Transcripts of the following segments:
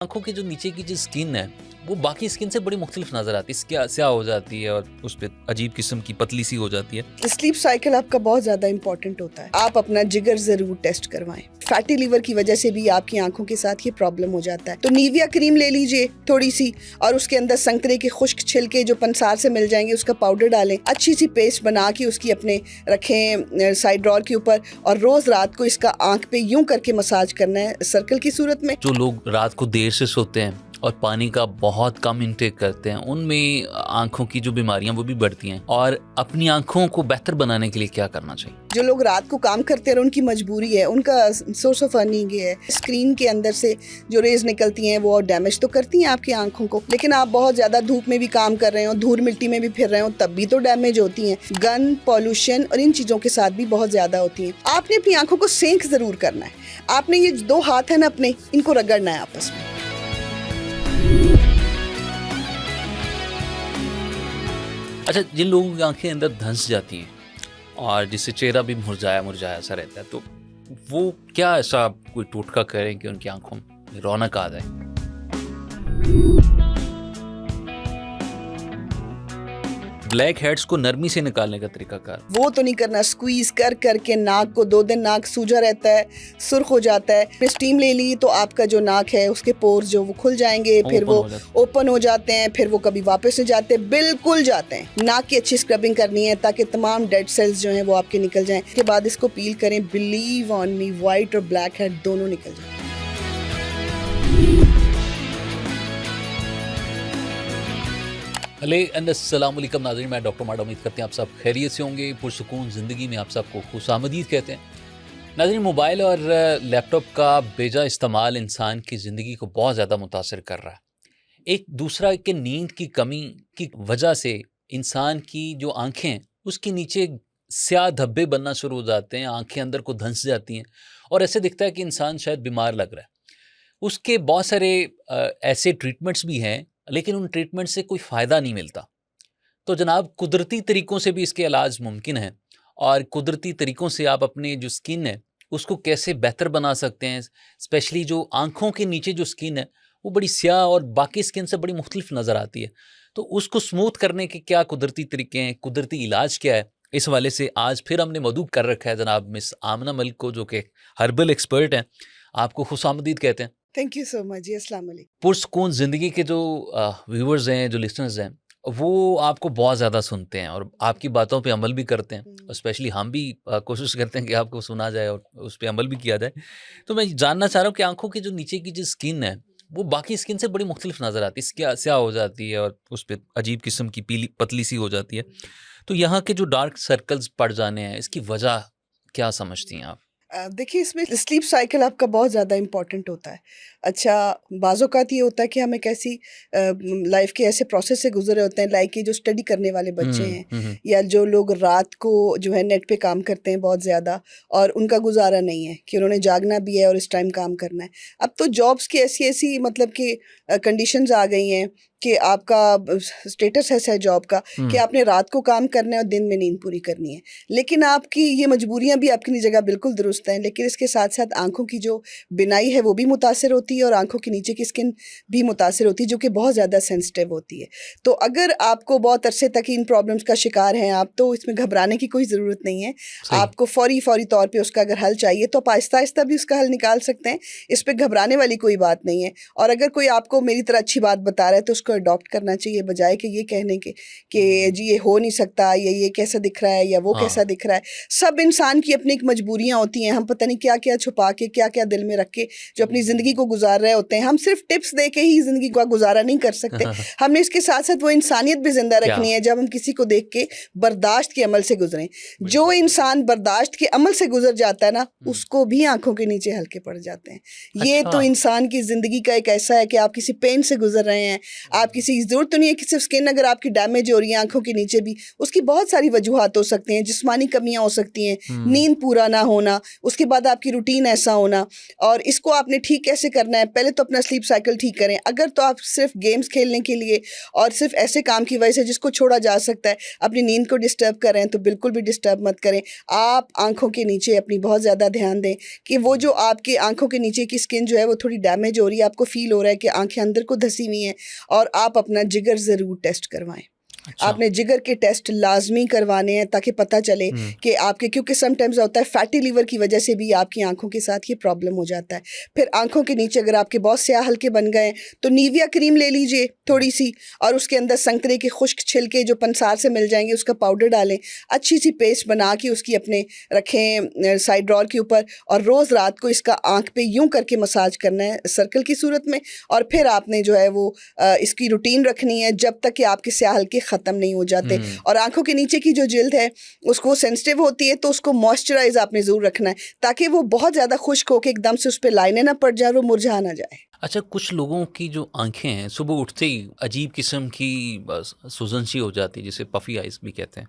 आँखों के जो नीचे की जो स्किन है वो बाकी स्किन से बड़ी मुख्तलिफ नज़र आती है, स्याह हो जाती है और उस पे अजीब किस्म की पतली सी हो जाती है। स्लीप साइकिल आपका बहुत ज़्यादा इंपॉर्टेंट होता है। आप अपना जिगर ज़रूर टेस्ट करवाएं। फैटी लीवर की वजह से भी आपकी आंखों के साथ ये प्रॉब्लम हो जाता है। तो नीविया क्रीम ले लीजिए थोड़ी सी, और उसके अंदर संतरे के खुश्क छिलके जो पंसार से मिल जाएंगे उसका पाउडर डालें, अच्छी सी पेस्ट बना के उसकी अपने रखें साइड ड्रॉर के ऊपर, और रोज़ रात को इसका आंख पे यूं करके मसाज करना है सर्कल की सूरत में। जो लोग रात को देर से सोते हैं और पानी का बहुत कम इंटेक करते हैं, उनमें आंखों की जो बीमारियां वो भी बढ़ती हैं। और अपनी आंखों को बेहतर बनाने के लिए क्या करना चाहिए? जो लोग रात को काम करते हैं और उनकी मजबूरी है, उनका सोर्स ऑफ अर्निंग है, स्क्रीन के अंदर से जो रेज निकलती हैं वो डैमेज तो करती हैं आपकी आंखों को, लेकिन आप बहुत ज़्यादा धूप में भी काम कर रहे हो, धूल मिट्टी में भी फिर रहे हो, तब भी तो डैमेज होती हैं। गन, पॉल्यूशन और इन चीज़ों के साथ भी बहुत ज़्यादा होती हैं। आपने अपनी आंखों को सेंक ज़रूर करना है। आपने ये 2 हाथ हैं ना अपने, इनको रगड़ना है आपस में। अच्छा, जिन लोगों की आंखें अंदर धंस जाती हैं और जिससे चेहरा भी मुरझाया मुरझाया सा रहता है, तो वो क्या ऐसा कोई टोटका करें कि उनकी आंखों में रौनक आ जाए? ब्लैक हेड्स को नरमी से निकालने का तरीका कार? वो तो नहीं करना, स्क्वीज कर करके नाक को 2 दिन नाक सूजा रहता है, सुर्ख हो जाता है। फिर स्टीम ले ली तो आपका जो नाक है उसके पोर्स जो वो खुल जाएंगे, फिर वो ओपन हो जाते हैं, फिर वो कभी वापस नहीं जाते, बिल्कुल जाते हैं। नाक की अच्छी स्क्रबिंग करनी है ताकि तमाम डेड सेल्स जो हैं वो आपके निकल जाएं। उसके बाद इसको पील करें, बिलीव ऑन मी, वाइट और ब्लैक हेड दोनों निकल जाए। अस्सलाम वालेकुम नाज़रीन, मैं डॉक्टर माडा, उम्मीद करते हैं आप सब खैरियत से होंगे, पुरसुकून ज़िंदगी में आप सबको खुशामदीद कहते हैं। नाज़रीन, मोबाइल और लैपटॉप का बेजा इस्तेमाल इंसान की ज़िंदगी को बहुत ज़्यादा मुतासिर कर रहा है। एक दूसरा के नींद की कमी की वजह से इंसान की जो आँखें हैं उसके नीचे स्याह धब्बे बनना शुरू हो जाते हैं, आँखें अंदर को धंस जाती हैं और ऐसे दिखता है कि इंसान शायद बीमार लग रहा है। उसके बहुत सारे ऐसे ट्रीटमेंट्स भी हैं, लेकिन उन ट्रीटमेंट से कोई फ़ायदा नहीं मिलता। तो जनाब, कुदरती तरीक़ों से भी इसके इलाज मुमकिन है, और कुदरती तरीक़ों से आप अपनी जो स्किन है उसको कैसे बेहतर बना सकते हैं। स्पेशली जो आँखों के नीचे जो स्किन है वो बड़ी स्याह और बाकी स्किन से बड़ी मुख्तलिफ नज़र आती है, तो उसको स्मूथ करने के क्या कुदरती तरीके हैं, कुदरती इलाज क्या है, इस हवाले से आज फिर हमने मौजूद कर रखा है जनाब मिस आमना मलिक को, जो कि हर्बल एक्सपर्ट हैं। आपको खुशामदीद कहते हैं। थैंक यू सो मच जी, अस्सलाम वालेकुम। पुरसुकून ज़िंदगी के जो व्यूवर्स हैं, जो लिसनर्स हैं, वो आपको बहुत ज़्यादा सुनते हैं और आपकी बातों पे अमल भी करते हैं, और स्पेशली हम भी कोशिश करते हैं कि आपको सुना जाए और उस पे अमल भी किया जाए। तो मैं जानना चाह रहा हूँ कि आँखों की जो नीचे की जो स्किन है वो बाकी स्किन से बड़ी मुख्तलिफ नज़र आती है, स्याह हो जाती है और उस पे अजीब किस्म की पीली पतली सी हो जाती है। तो यहाँ के जो डार्क सर्कल्स पड़ जाने हैं, इसकी वजह क्या समझती हैं आप? देखिए, इसमें स्लीप साइकिल आपका बहुत ज़्यादा इम्पॉर्टेंट होता है। अच्छा, बाज़ औक़ात ये होता है कि हम एक ऐसी लाइफ़ के ऐसे प्रोसेस से गुज़रे होते हैं, लाइक ये जो स्टडी करने वाले बच्चे हैं, या जो लोग रात को जो है नेट पे काम करते हैं बहुत ज़्यादा, और उनका गुज़ारा नहीं है कि उन्होंने जागना भी है और इस टाइम काम करना है। अब तो जॉब्स की ऐसी मतलब कि कंडीशंस आ गई हैं कि आपका स्टेटस ऐसा है जॉब का कि आपने रात को काम करना है और दिन में नींद पूरी करनी है। लेकिन आपकी ये मजबूरियां भी आपकी जगह बिल्कुल दुरुस्त हैं, लेकिन इसके साथ साथ आंखों की जो बिनाई है वो भी मुतासिर होती है और आंखों के नीचे की स्किन भी मुतासिर होती है, जो कि बहुत ज़्यादा सेंसिटिव होती है। तो अगर आपको बहुत अरसे तक इन प्रॉब्लम्स का शिकार हैं आप, तो इसमें घबराने की कोई ज़रूरत नहीं है। आपको फौरी तौर पर उसका अगर हल चाहिए तो आप आहिस्ता आहिस्ता भी उसका हल निकाल सकते हैं। इस पर घबराने वाली कोई बात नहीं है। और अगर कोई आपको मेरी तरह अच्छी बात बता रहा है तो उसको अडॉप्ट करना चाहिए, बजाय कि ये कहने के कि जी ये हो नहीं सकता, ये कैसा दिख रहा है या वो कैसा दिख रहा है। सब इंसान की अपनी एक मजबूरियां होती हैं। हम पता नहीं क्या क्या छुपा के, क्या क्या दिल में रख के जो अपनी ज़िंदगी को गुजार रहे होते हैं। हम सिर्फ टिप्स दे के ही ज़िंदगी का गुजारा नहीं कर सकते। हमने इसके साथ साथ वो इंसानियत भी जिंदा रखनी है, जब हम किसी को देख के बर्दाश्त के अमल से गुजरें। जो इंसान बर्दाश्त के अमल से गुजर जाता है ना, उसको भी आंखों के नीचे हल्के पड़ जाते हैं। ये तो इंसान की ज़िंदगी का एक ऐसा है कि आप किसी पेन से गुजर रहे हैं, आप किसी ज़रूरत तो नहीं है कि सिर्फ स्किन अगर आपकी डैमेज हो रही है आंखों के नीचे भी, उसकी बहुत सारी वजूहात हो सकती हैं। जिस्मानी कमियां हो सकती हैं, नींद पूरा ना होना, उसके बाद आपकी रूटीन ऐसा होना, और इसको आपने ठीक कैसे करना करना है, पहले तो अपना स्लीप साइकिल ठीक करें। अगर तो आप सिर्फ गेम्स खेलने के लिए और सिर्फ ऐसे काम की वजह से जिसको छोड़ा जा सकता है अपनी नींद को डिस्टर्ब कर रहे हैं, तो बिल्कुल भी डिस्टर्ब मत करें। आप आंखों के नीचे अपनी बहुत ज़्यादा ध्यान दें कि वो जो आपकी आंखों के नीचे की स्किन जो है वो थोड़ी डैमेज हो रही है, आपको फील हो रहा है कि आंखें अंदर को धसी हुई हैं, और आप अपना जिगर ज़रूर टेस्ट करवाएं। अच्छा। आपने जिगर के टेस्ट लाजमी करवाने हैं ताकि पता चले कि आपके, क्योंकि समटाइम्स होता है फैटी लीवर की वजह से भी आपकी आंखों के साथ ये प्रॉब्लम हो जाता है। फिर आंखों के नीचे अगर आपके बहुत स्याह हल्के बन गए तो नीविया क्रीम ले लीजिए थोड़ी सी, और उसके अंदर संतरे के खुश्क छिलके जो पंसार से मिल जाएंगे उसका पाउडर डालें, अच्छी सी पेस्ट बना के उसकी अपने रखें साइड ड्रॉर के ऊपर, और रोज़ रात को इसका आंख पे यूं करके मसाज करना है सर्कल की सूरत में। और फिर आपने जो है वो इसकी रूटीन रखनी है जब तक कि आपके स्याह हल्के ख़त्म नहीं हो जाते। और आंखों के नीचे की जो जिल्द है उसको सेंसिटिव होती है, तो उसको मॉइस्चराइज आपने ज़रूर रखना है ताकि वो बहुत ज़्यादा खुश्क होकर एकदम से उस पर लाइनें ना पड़ जाए और वो मुरझा ना जाए। अच्छा, कुछ लोगों की जो आंखें हैं सुबह उठते ही अजीब किस्म की बस सूजन सी हो जाती है, जिसे पफी आइज भी कहते हैं।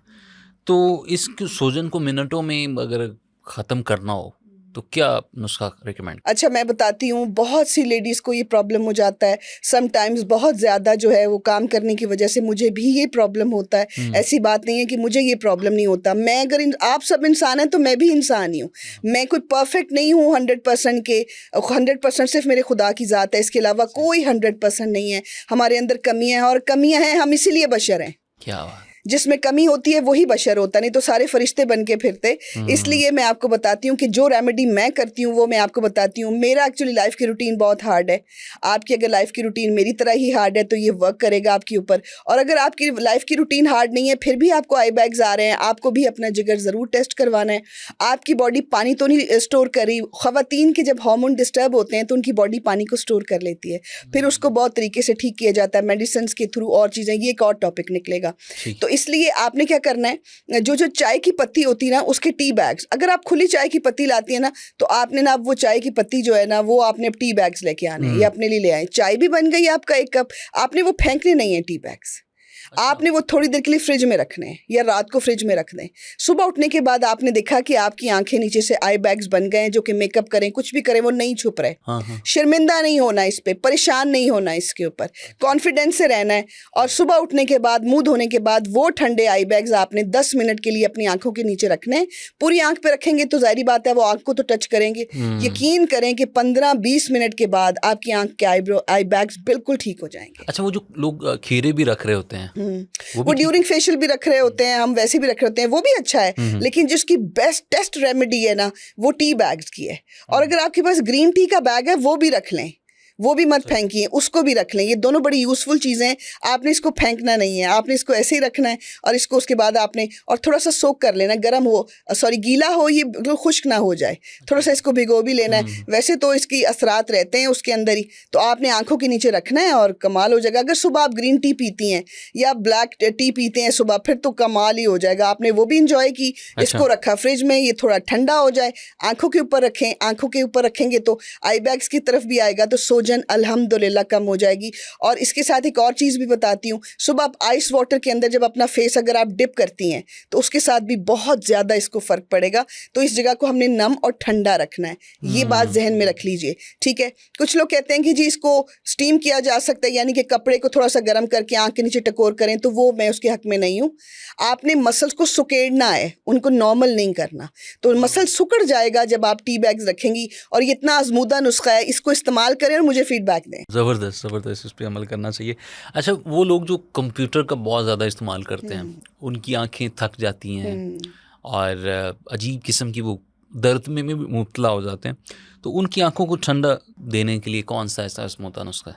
तो इस सूजन को मिनटों में अगर ख़त्म करना हो तो क्या नुस्खा रिकमेंड? अच्छा, मैं बताती हूँ, बहुत सी लेडीज़ को ये प्रॉब्लम हो जाता है। समटाइम्स बहुत ज़्यादा जो है वो काम करने की वजह से मुझे भी ये प्रॉब्लम होता है। ऐसी बात नहीं है कि मुझे ये प्रॉब्लम नहीं होता। मैं अगर आप सब इंसान हैं तो मैं भी इंसान ही हूँ। मैं कोई परफेक्ट नहीं हूँ 100% के, 100% सिर्फ मेरे खुदा की ज़ात है, इसके अलावा कोई 100% नहीं है। हमारे अंदर कमियाँ हैं, और कमियाँ हैं, हम इसीलिए बशर हैं। क्या बात। जिसमें कमी होती है वही बशर होता, नहीं तो सारे फरिश्ते बन के फिरते। इसलिए मैं आपको बताती हूँ कि जो रेमेडी मैं करती हूँ वो मैं आपको बताती हूँ। मेरा एक्चुअली लाइफ की रूटीन बहुत हार्ड है। आपकी अगर लाइफ की रूटीन मेरी तरह ही हार्ड है तो ये वर्क करेगा आपके ऊपर। और अगर आपकी लाइफ की रूटीन हार्ड नहीं है फिर भी आपको आई बैग्स आ रहे हैं, आपको भी अपना जिगर ज़रूर टेस्ट करवाना है। आपकी बॉडी पानी तो नहीं स्टोर कर रही। ख़वातीन के जब हार्मोन डिस्टर्ब होते हैं तो उनकी बॉडी पानी को स्टोर कर लेती है, फिर उसको बहुत तरीके से ठीक किया जाता है मेडिसिन के थ्रू और चीज़ें। ये एक और टॉपिक निकलेगा। तो इसलिए आपने क्या करना है, जो चाय की पत्ती होती है ना उसके टी बैग्स, अगर आप खुली चाय की पत्ती लाती है ना तो आपने ना वो चाय की पत्ती जो है ना वो आपने टी बैग्स लेके आने हैं, या अपने लिए ले आए। चाय भी बन गई आपका एक कप, आपने वो फेंकने नहीं है टी बैग्स। आपने वो थोड़ी देर के लिए फ्रिज में रखने हैं या रात को फ्रिज में रख दें। सुबह उठने के बाद आपने देखा कि आपकी आंखें नीचे से आई बैग्स बन गए हैं, जो कि मेकअप करें कुछ भी करें वो नहीं छुप रहे। शर्मिंदा नहीं होना इस पे, परेशान नहीं होना, इसके ऊपर कॉन्फिडेंस से रहना है। और सुबह उठने के बाद मुंह धोने के बाद वो ठंडे आई बैग्स आपने 10 मिनट के लिए अपनी आंखों के नीचे रखने हैं। पूरी आंख पे रखेंगे तो जाहिर बात है वो आंख को तो टच करेंगे। यकीन करें कि 15-20 मिनट के बाद आपकी आंख के आई बैग्स बिल्कुल ठीक हो जाएंगे। अच्छा, वो जो लोग खीरे भी रख रहे होते हैं वो ड्यूरिंग फेशियल भी रख रहे होते हैं, हम वैसे भी रख रहे होते हैं, वो भी अच्छा है। लेकिन जिसकी बेस्ट टेस्ट रेमेडी है ना वो टी बैग्स की है। और अगर आपके पास ग्रीन टी का बैग है वो भी रख लें, वो भी मत फेंकिए, उसको भी रख लें। ये दोनों बड़ी यूज़फुल चीज़ें हैं। आपने इसको फेंकना नहीं है, आपने इसको ऐसे ही रखना है। और इसको उसके बाद आपने और थोड़ा सा सोक कर लेना, गर्म हो गीला हो, ये बिल्कुल खुश्क ना हो जाए, थोड़ा सा इसको भिगो भी लेना है। वैसे तो इसकी असरात रहते हैं उसके अंदर ही, तो आपने आंखों के नीचे रखना है और कमाल हो जाएगा। अगर सुबह आप ग्रीन टी पीती हैं या ब्लैक टी पीते हैं सुबह, फिर तो कमाल ही हो जाएगा। आपने वो भी इंजॉय की। इसको रखा फ्रिज में, ये थोड़ा ठंडा हो जाए, आंखों के ऊपर रखें। आंखों के ऊपर रखेंगे तो आई बैग्स की तरफ भी आएगा, तो सोजन अल्हम्दुलिल्लाह कम हो जाएगी। और इसके साथ एक और चीज़ भी बताती हूँ, सुबह आप आइस वाटर के अंदर जब अपना फेस अगर आप डिप करती हैं तो उसके साथ भी बहुत ज़्यादा इसको फ़र्क पड़ेगा। तो इस जगह को हमने नम और ठंडा रखना है, ये बात जहन में रख लीजिए, ठीक है। कुछ लोग कहते हैं कि जी इसको स्टीम किया जा सकता है, यानी कि कपड़े को थोड़ा सा गर्म करके आँख के नीचे टकोर करें, तो वो मैं उसके हक में नहीं हूँ। आपने मसल्स को सुकेड़ना है, उनको नॉर्मल नहीं करना। तो मसल सुकड़ जाएगा जब आप टी बैग्स रखेंगी। और ये इतना आजमूदा नुस्खा है, इसको इस्तेमाल करें और मुझे फीडबैक दें। ज़बरदस्त, इस पे अमल करना चाहिए। अच्छा, वो लोग जो कंप्यूटर का बहुत ज़्यादा इस्तेमाल करते हैं, उनकी आंखें थक जाती हैं और अजीब किस्म की वो दर्द में भी मुब्तला हो जाते हैं, तो उनकी आंखों को ठंडा देने के लिए कौन सा ऐसा आजमूदा नुस्खा है?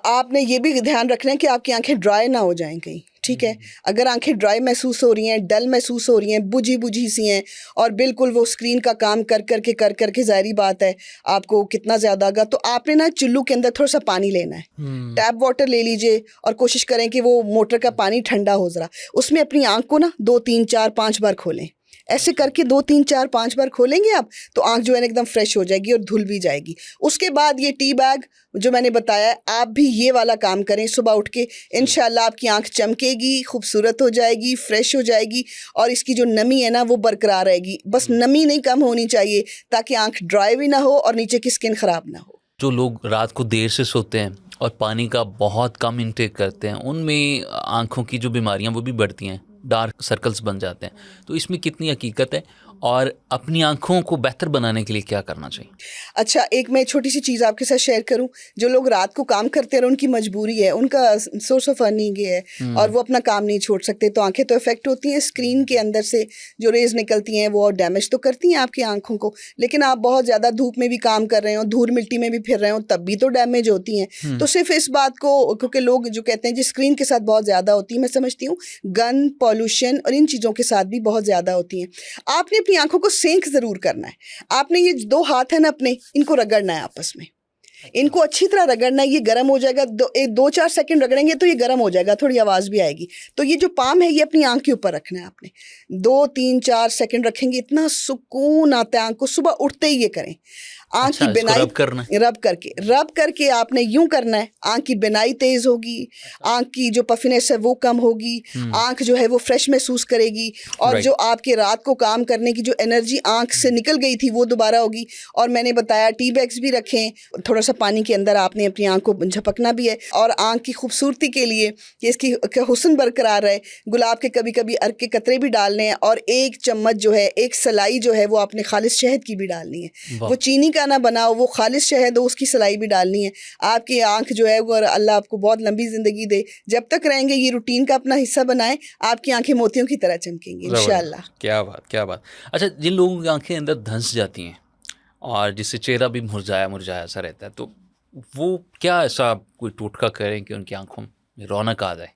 आपने ये भी ध्यान रखना है कि आपकी आंखें ड्राई ना हो जाएं कहीं, ठीक है। अगर आंखें ड्राई महसूस हो रही हैं, डल महसूस हो रही हैं, बुझी बुझी सी हैं, और बिल्कुल वो स्क्रीन का काम कर करके ज़ाहिरी बात है आपको कितना ज़्यादा आगा, तो आपने ना चुल्लू के अंदर थोड़ा सा पानी लेना है, टैप वाटर ले लीजिए, और कोशिश करें कि वो मोटर का पानी ठंडा हो ज़रा, उसमें अपनी आँख को ना 2, 3, 4, 5 बार खोलें। ऐसे करके 2, 3, 4, 5 बार खोलेंगे आप तो आँख जो है एकदम फ्रेश हो जाएगी और धुल भी जाएगी। उसके बाद ये टी बैग जो मैंने बताया, आप भी ये वाला काम करें सुबह उठ के, इंशाल्लाह आपकी आँख चमकेगी, खूबसूरत हो जाएगी, फ्रेश हो जाएगी, और इसकी जो नमी है ना वो बरकरार रहेगी। बस नमी नहीं कम होनी चाहिए ताकि आँख ड्राई भी ना हो और नीचे की स्किन ख़राब ना हो। जो लोग रात को देर से सोते हैं और पानी का बहुत कम इंटेक करते हैं, उनमें आँखों की जो बीमारियाँ वो भी बढ़ती हैं, डार्क सर्कल्स बन जाते हैं। तो इसमें कितनी हकीकत है और अपनी आँखों को बेहतर बनाने के लिए क्या करना चाहिए? अच्छा, एक मैं छोटी सी चीज़ आपके साथ शेयर करूं। जो लोग रात को काम करते हैं और उनकी मजबूरी है, उनका सोर्स ऑफ अर्निंग है और वो अपना काम नहीं छोड़ सकते, तो आंखें तो इफेक्ट होती हैं। स्क्रीन के अंदर से जो रेज निकलती हैं वो डैमेज तो करती हैं आपकी आंखों को, लेकिन आप बहुत ज़्यादा धूप में भी काम कर रहे हो, धूल मिट्टी में भी फिर रहे हो, तब भी तो डैमेज होती हैं। तो सिर्फ इस बात को, क्योंकि लोग जो कहते हैं जी स्क्रीन के साथ बहुत ज़्यादा होती है, मैं समझती हूँ गन, पॉल्यूशन और इन चीज़ों के साथ भी बहुत ज़्यादा होती हैं। आपने अपनी आंखों को सेंक ज़रूर करना है। आपने ये 2 हाथ हैं ना अपने, इनको रगड़ना है आपस में, इनको अच्छी तरह रगड़ना है। ये गर्म हो जाएगा, 2-4 सेकंड रगड़ेंगे तो ये गर्म हो जाएगा, थोड़ी आवाज़ भी आएगी। तो ये जो पाम है ये अपनी आंख के ऊपर रखना है आपने। 2-3-4 सेकंड रखेंगे, इतना सुकून आता है आंख को। सुबह उठते ही ये करें। आंख अच्छा, की इसको बिनाई रब करना है? रब करके आपने यूं करना है, आंख की बिनाई तेज होगी, आंख की जो पफिनेस है वो कम होगी, आंख जो है वो फ्रेश महसूस करेगी, और राइट। जो आपके रात को काम करने की जो एनर्जी आंख से निकल गई थी वो दोबारा होगी। और मैंने बताया टी बैग्स भी रखें, थोड़ा सा पानी के अंदर आपने अपनी आंख को झपकना भी है। और आंख की खूबसूरती के लिए कि इसकी हुस्न बरकरार रहे, गुलाब के कभी कभी अर्क के कतरे भी डालने हैं, और 1 चम्मच जो है, 1 सलाई जो है वो आपने खालिश शहद की भी डालनी है। वाह। वो चीनी का ना बनाओ, वो खालिश शहद हो, उसकी सलाई भी डालनी है। आपकी आंख जो है वो, और अल्लाह आपको बहुत लंबी ज़िंदगी दे, जब तक रहेंगे ये रूटीन का अपना हिस्सा बनाएं, आपकी आंखें मोतियों की तरह चमकेंगी इंशाल्लाह। क्या बात, क्या बात। अच्छा, जिन लोगों की आंखें अंदर धंस जाती हैं और जिससे चेहरा भी मुरझाया मुरझाया सा रहता है, तो वो क्या ऐसा कोई टोटका करें कि उनकी आंखों में रौनक आ जाए?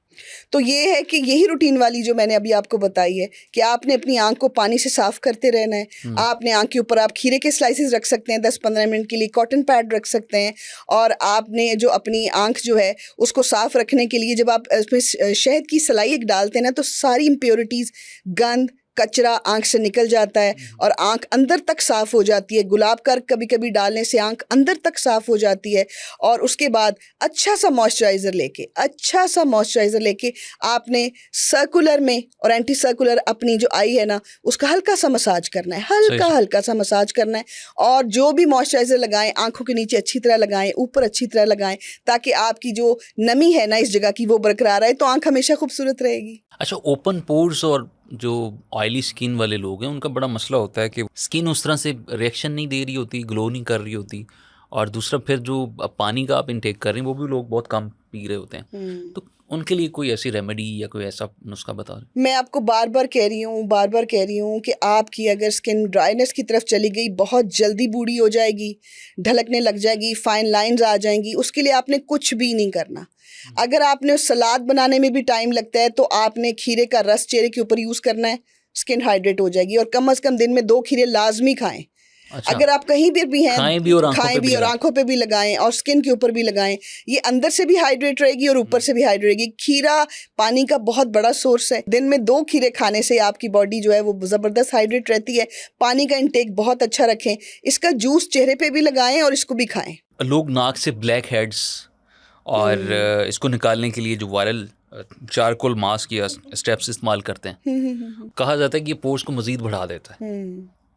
तो ये है कि यही रूटीन वाली जो मैंने अभी आपको बताई है कि आपने अपनी आंख को पानी से साफ करते रहना है। आपने आंख के ऊपर आप खीरे के स्लाइसेस रख सकते हैं 10-15 मिनट के लिए, कॉटन पैड रख सकते हैं। और आपने जो अपनी आंख जो है उसको साफ रखने के लिए जब आप इसमें शहद की सलाई एक डालते हैं ना, तो सारी इम्प्योरिटीज़, गंद, कचरा आंख से निकल जाता है और आंख अंदर तक साफ हो जाती है। गुलाब का कभी कभी डालने से आंख अंदर तक साफ हो जाती है। और उसके बाद अच्छा सा मॉइस्चराइज़र लेके आपने सर्कुलर में और एंटी सर्कुलर अपनी जो आई है ना, उसका हल्का सा मसाज करना है, हल्का सा मसाज करना है। और जो भी मॉइस्चराइज़र लगाएं, आंखों के नीचे अच्छी तरह लगाएं, ऊपर अच्छी तरह लगाएं, ताकि आपकी जो नमी है ना इस जगह की वो बरकरार रहे, तो आंख हमेशा खूबसूरत रहेगी। अच्छा, ओपन पोर्स और जो ऑयली स्किन वाले लोग हैं उनका बड़ा मसला होता है कि स्किन उस तरह से रिएक्शन नहीं दे रही होती, ग्लो नहीं कर रही होती, और दूसरा फिर जो पानी का आप इनटेक कर रहे हैं वो भी लोग बहुत कम पी रहे होते हैं। तो उनके लिए कोई ऐसी रेमेडी या कोई ऐसा नुस्खा बता दें? मैं आपको बार बार कह रही हूँ कि आपकी अगर स्किन ड्राइनेस की तरफ चली गई, बहुत जल्दी बूढ़ी हो जाएगी, ढलकने लग जाएगी, फाइन लाइंस आ जाएंगी। उसके लिए आपने कुछ भी नहीं करना। अगर आपने सलाद बनाने में भी टाइम लगता है, तो आपने खीरे का रस चेहरे के ऊपर यूज़ करना है, स्किन हाइड्रेट हो जाएगी। और कम से कम दिन में 2 खीरे लाजमी खाएं। अच्छा, अगर आप कहीं भी हैं, खाएं भी और आंखों पे भी लगाएं और स्किन के ऊपर भी लगाएं। ये अंदर से भी हाइड्रेट रहेगी और ऊपर से भी हाइड्रेट रहेगी। खीरा पानी का बहुत बड़ा सोर्स है। दिन में 2 खीरे खाने से आपकी बॉडी जो है वो ज़बरदस्त हाइड्रेट रहती है। पानी का इंटेक बहुत अच्छा रखें। इसका जूस चेहरे पे भी लगाएं और इसको भी खाएं। लोग नाक से ब्लैक हेड्स और इसको निकालने के लिए जो वायरल चारकोल मास्क या स्टेप्स इस्तेमाल करते हैं, कहा जाता है कि ये पोर्स को मज़ीद बढ़ा देता है।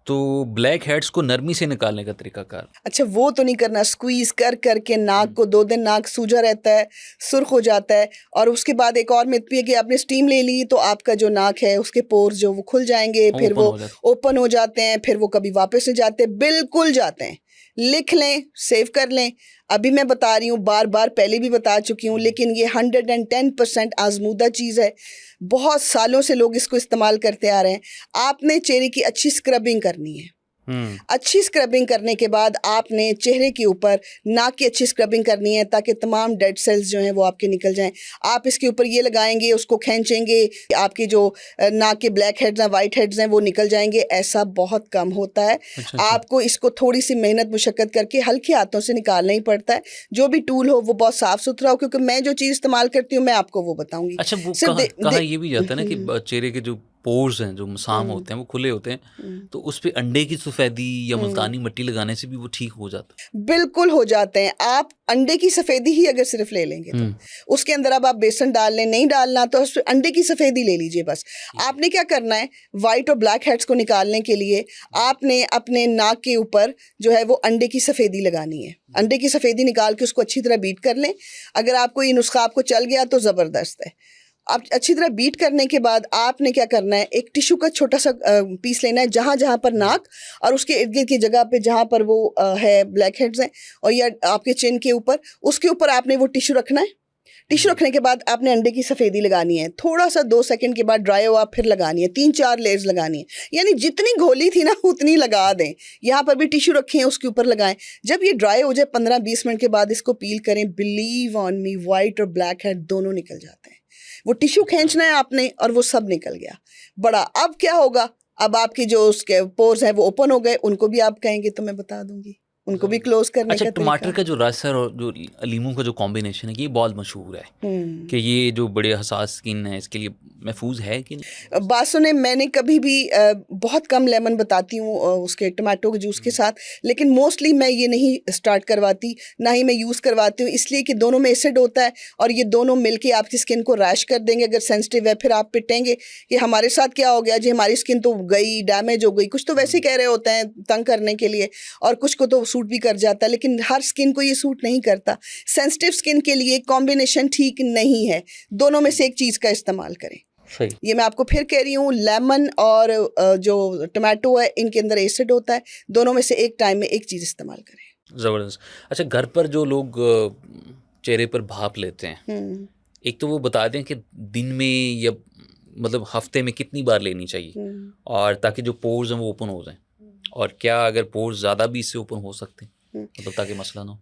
तो ब्लैक हेड्स को नरमी से निकालने का तरीकाकार? अच्छा, वो तो नहीं करना। स्क्वीज कर करके नाक को 2 दिन नाक सूजा रहता है, सुर्ख हो जाता है। और उसके बाद एक और मिथ भी है कि आपने स्टीम ले ली तो आपका जो नाक है उसके पोर्स जो वो खुल जाएंगे, फिर वो ओपन हो जाते हैं, फिर वो कभी वापस नहीं जाते। बिल्कुल जाते हैं। लिख लें, सेव कर लें। अभी मैं बता रही हूँ, बार बार पहले भी बता चुकी हूँ, लेकिन ये 110% आजमूदा चीज़ है। बहुत सालों से लोग इसको इस्तेमाल करते आ रहे हैं। आपने चेहरे की अच्छी स्क्रबिंग करनी है। अच्छी स्क्रबिंग करने के बाद आपने चेहरे के ऊपर नाक की अच्छी स्क्रबिंग करनी है, ताकि तमाम डेड सेल्स जो हैं वो आपके निकल जाएं। आप इसके ऊपर ये लगाएंगे, उसको खींचेंगे, आपके जो नाक के ब्लैक हेड्स हैं, वाइट हेड्स हैं, वो निकल जाएंगे। ऐसा बहुत कम होता है। अच्छा। आपको इसको थोड़ी सी मेहनत मुशक्कत करके हल्के हाथों से निकालना ही पड़ता है। जो भी टूल हो वो बहुत साफ सुथरा हो, क्योंकि मैं जो चीज़ इस्तेमाल करती हूँ मैं आपको वो बताऊंगी। अच्छा, वो कहा ये भी जाता है ना कि चेहरे के जो पोर्स हैं, जो मसाम होते हैं वो खुले होते हैं, तो उस पे अंडे की सफ़ेदी या मुल्तानी मिट्टी लगाने से भी वो ठीक हो जाता है? बिल्कुल हो जाते हैं। आप अंडे की सफ़ेदी ही अगर सिर्फ ले लेंगे तो उसके अंदर अब आप बेसन डाल लें, नहीं डालना तो उस अंडे की सफ़ेदी ले लीजिए बस। आपने क्या करना है, वाइट और ब्लैक हेड्स को निकालने के लिए आपने अपने नाक के ऊपर जो है वो अंडे की सफ़ेदी लगानी है। अंडे की सफ़ेदी निकाल के उसको अच्छी तरह बीट कर लें। अगर आपको ये नुस्खा आपको चल गया तो ज़बरदस्त है। आप अच्छी तरह बीट करने के बाद आपने क्या करना है, एक टिश्यू का छोटा सा पीस लेना है, जहाँ जहाँ पर नाक और उसके इर्द गिर्द की जगह पे जहाँ पर वो है ब्लैक हेड्स हैं और या आपके चिन के ऊपर, उसके ऊपर आपने वो टिश्यू रखना है। टिश्यू रखने के बाद आपने अंडे की सफ़ेदी लगानी है, थोड़ा सा 2 सेकंड के बाद ड्राई हो आप फिर लगानी है, 3-4 लेयर्स लगानी है, यानी जितनी घोली थी ना उतनी लगा दें। यहाँ पर भी टिश्यू रखे हैं उसके ऊपर लगाएं। जब ये ड्राई हो जाए 15-20 मिनट के बाद इसको पील करें, बिलीव ऑन मी वाइट और ब्लैक हेड दोनों निकल जाते हैं। वो टिश्यू खींचना है आपने और वो सब निकल गया बड़ा। अब क्या होगा, अब आपकी जो उसके पोर्स हैं वो ओपन हो गए, उनको भी आप कहेंगे तो मैं बता दूंगी, उनको भी क्लोज करने अच्छा, का टमाटर तरीका। का जो रस है और जो लीमू का जो कॉम्बिनेशन है ये बहुत मशहूर है कि ये जो बड़े हसास स्किन है इसके लिए महफूज है कि नहीं? बात सुने, मैंने कभी भी बहुत कम लेमन बताती हूँ उसके टमाटो के जूस के साथ, लेकिन मोस्टली मैं ये नहीं स्टार्ट करवाती, ना ही मैं यूज़ करवाती हूँ, इसलिए कि दोनों में एसिड होता है और ये दोनों मिलके आपकी स्किन को रैश कर देंगे। अगर सेंसिटिव है फिर आप पिटेंगे कि हमारे साथ क्या हो गया जी, हमारी स्किन तो गई, डैमेज हो गई। कुछ तो वैसे ही कह रहे होते हैं तंग करने के लिए और कुछ को तो सूट भी कर जाता है, लेकिन हर स्किन को ये सूट नहीं करता। सेंसिटिव स्किन के लिए कॉम्बिनेशन ठीक नहीं है, दोनों में से एक चीज़ का इस्तेमाल करें। सही। ये मैं आपको फिर कह रही हूँ, लेमन और जो टमाटो है इनके अंदर एसिड होता है, दोनों में से एक टाइम में एक चीज़ इस्तेमाल करें। ज़बरदस्त। अच्छा, घर पर जो लोग चेहरे पर भाप लेते हैं, एक तो वो बता दें कि दिन में या मतलब हफ्ते में कितनी बार लेनी चाहिए और ताकि जो पोर्स हैं वो ओपन हो जाएं, और क्या अगर पोर्स ज़्यादा भी इससे ओपन हो सकते हैं, मतलब ताकि मसला ना हो?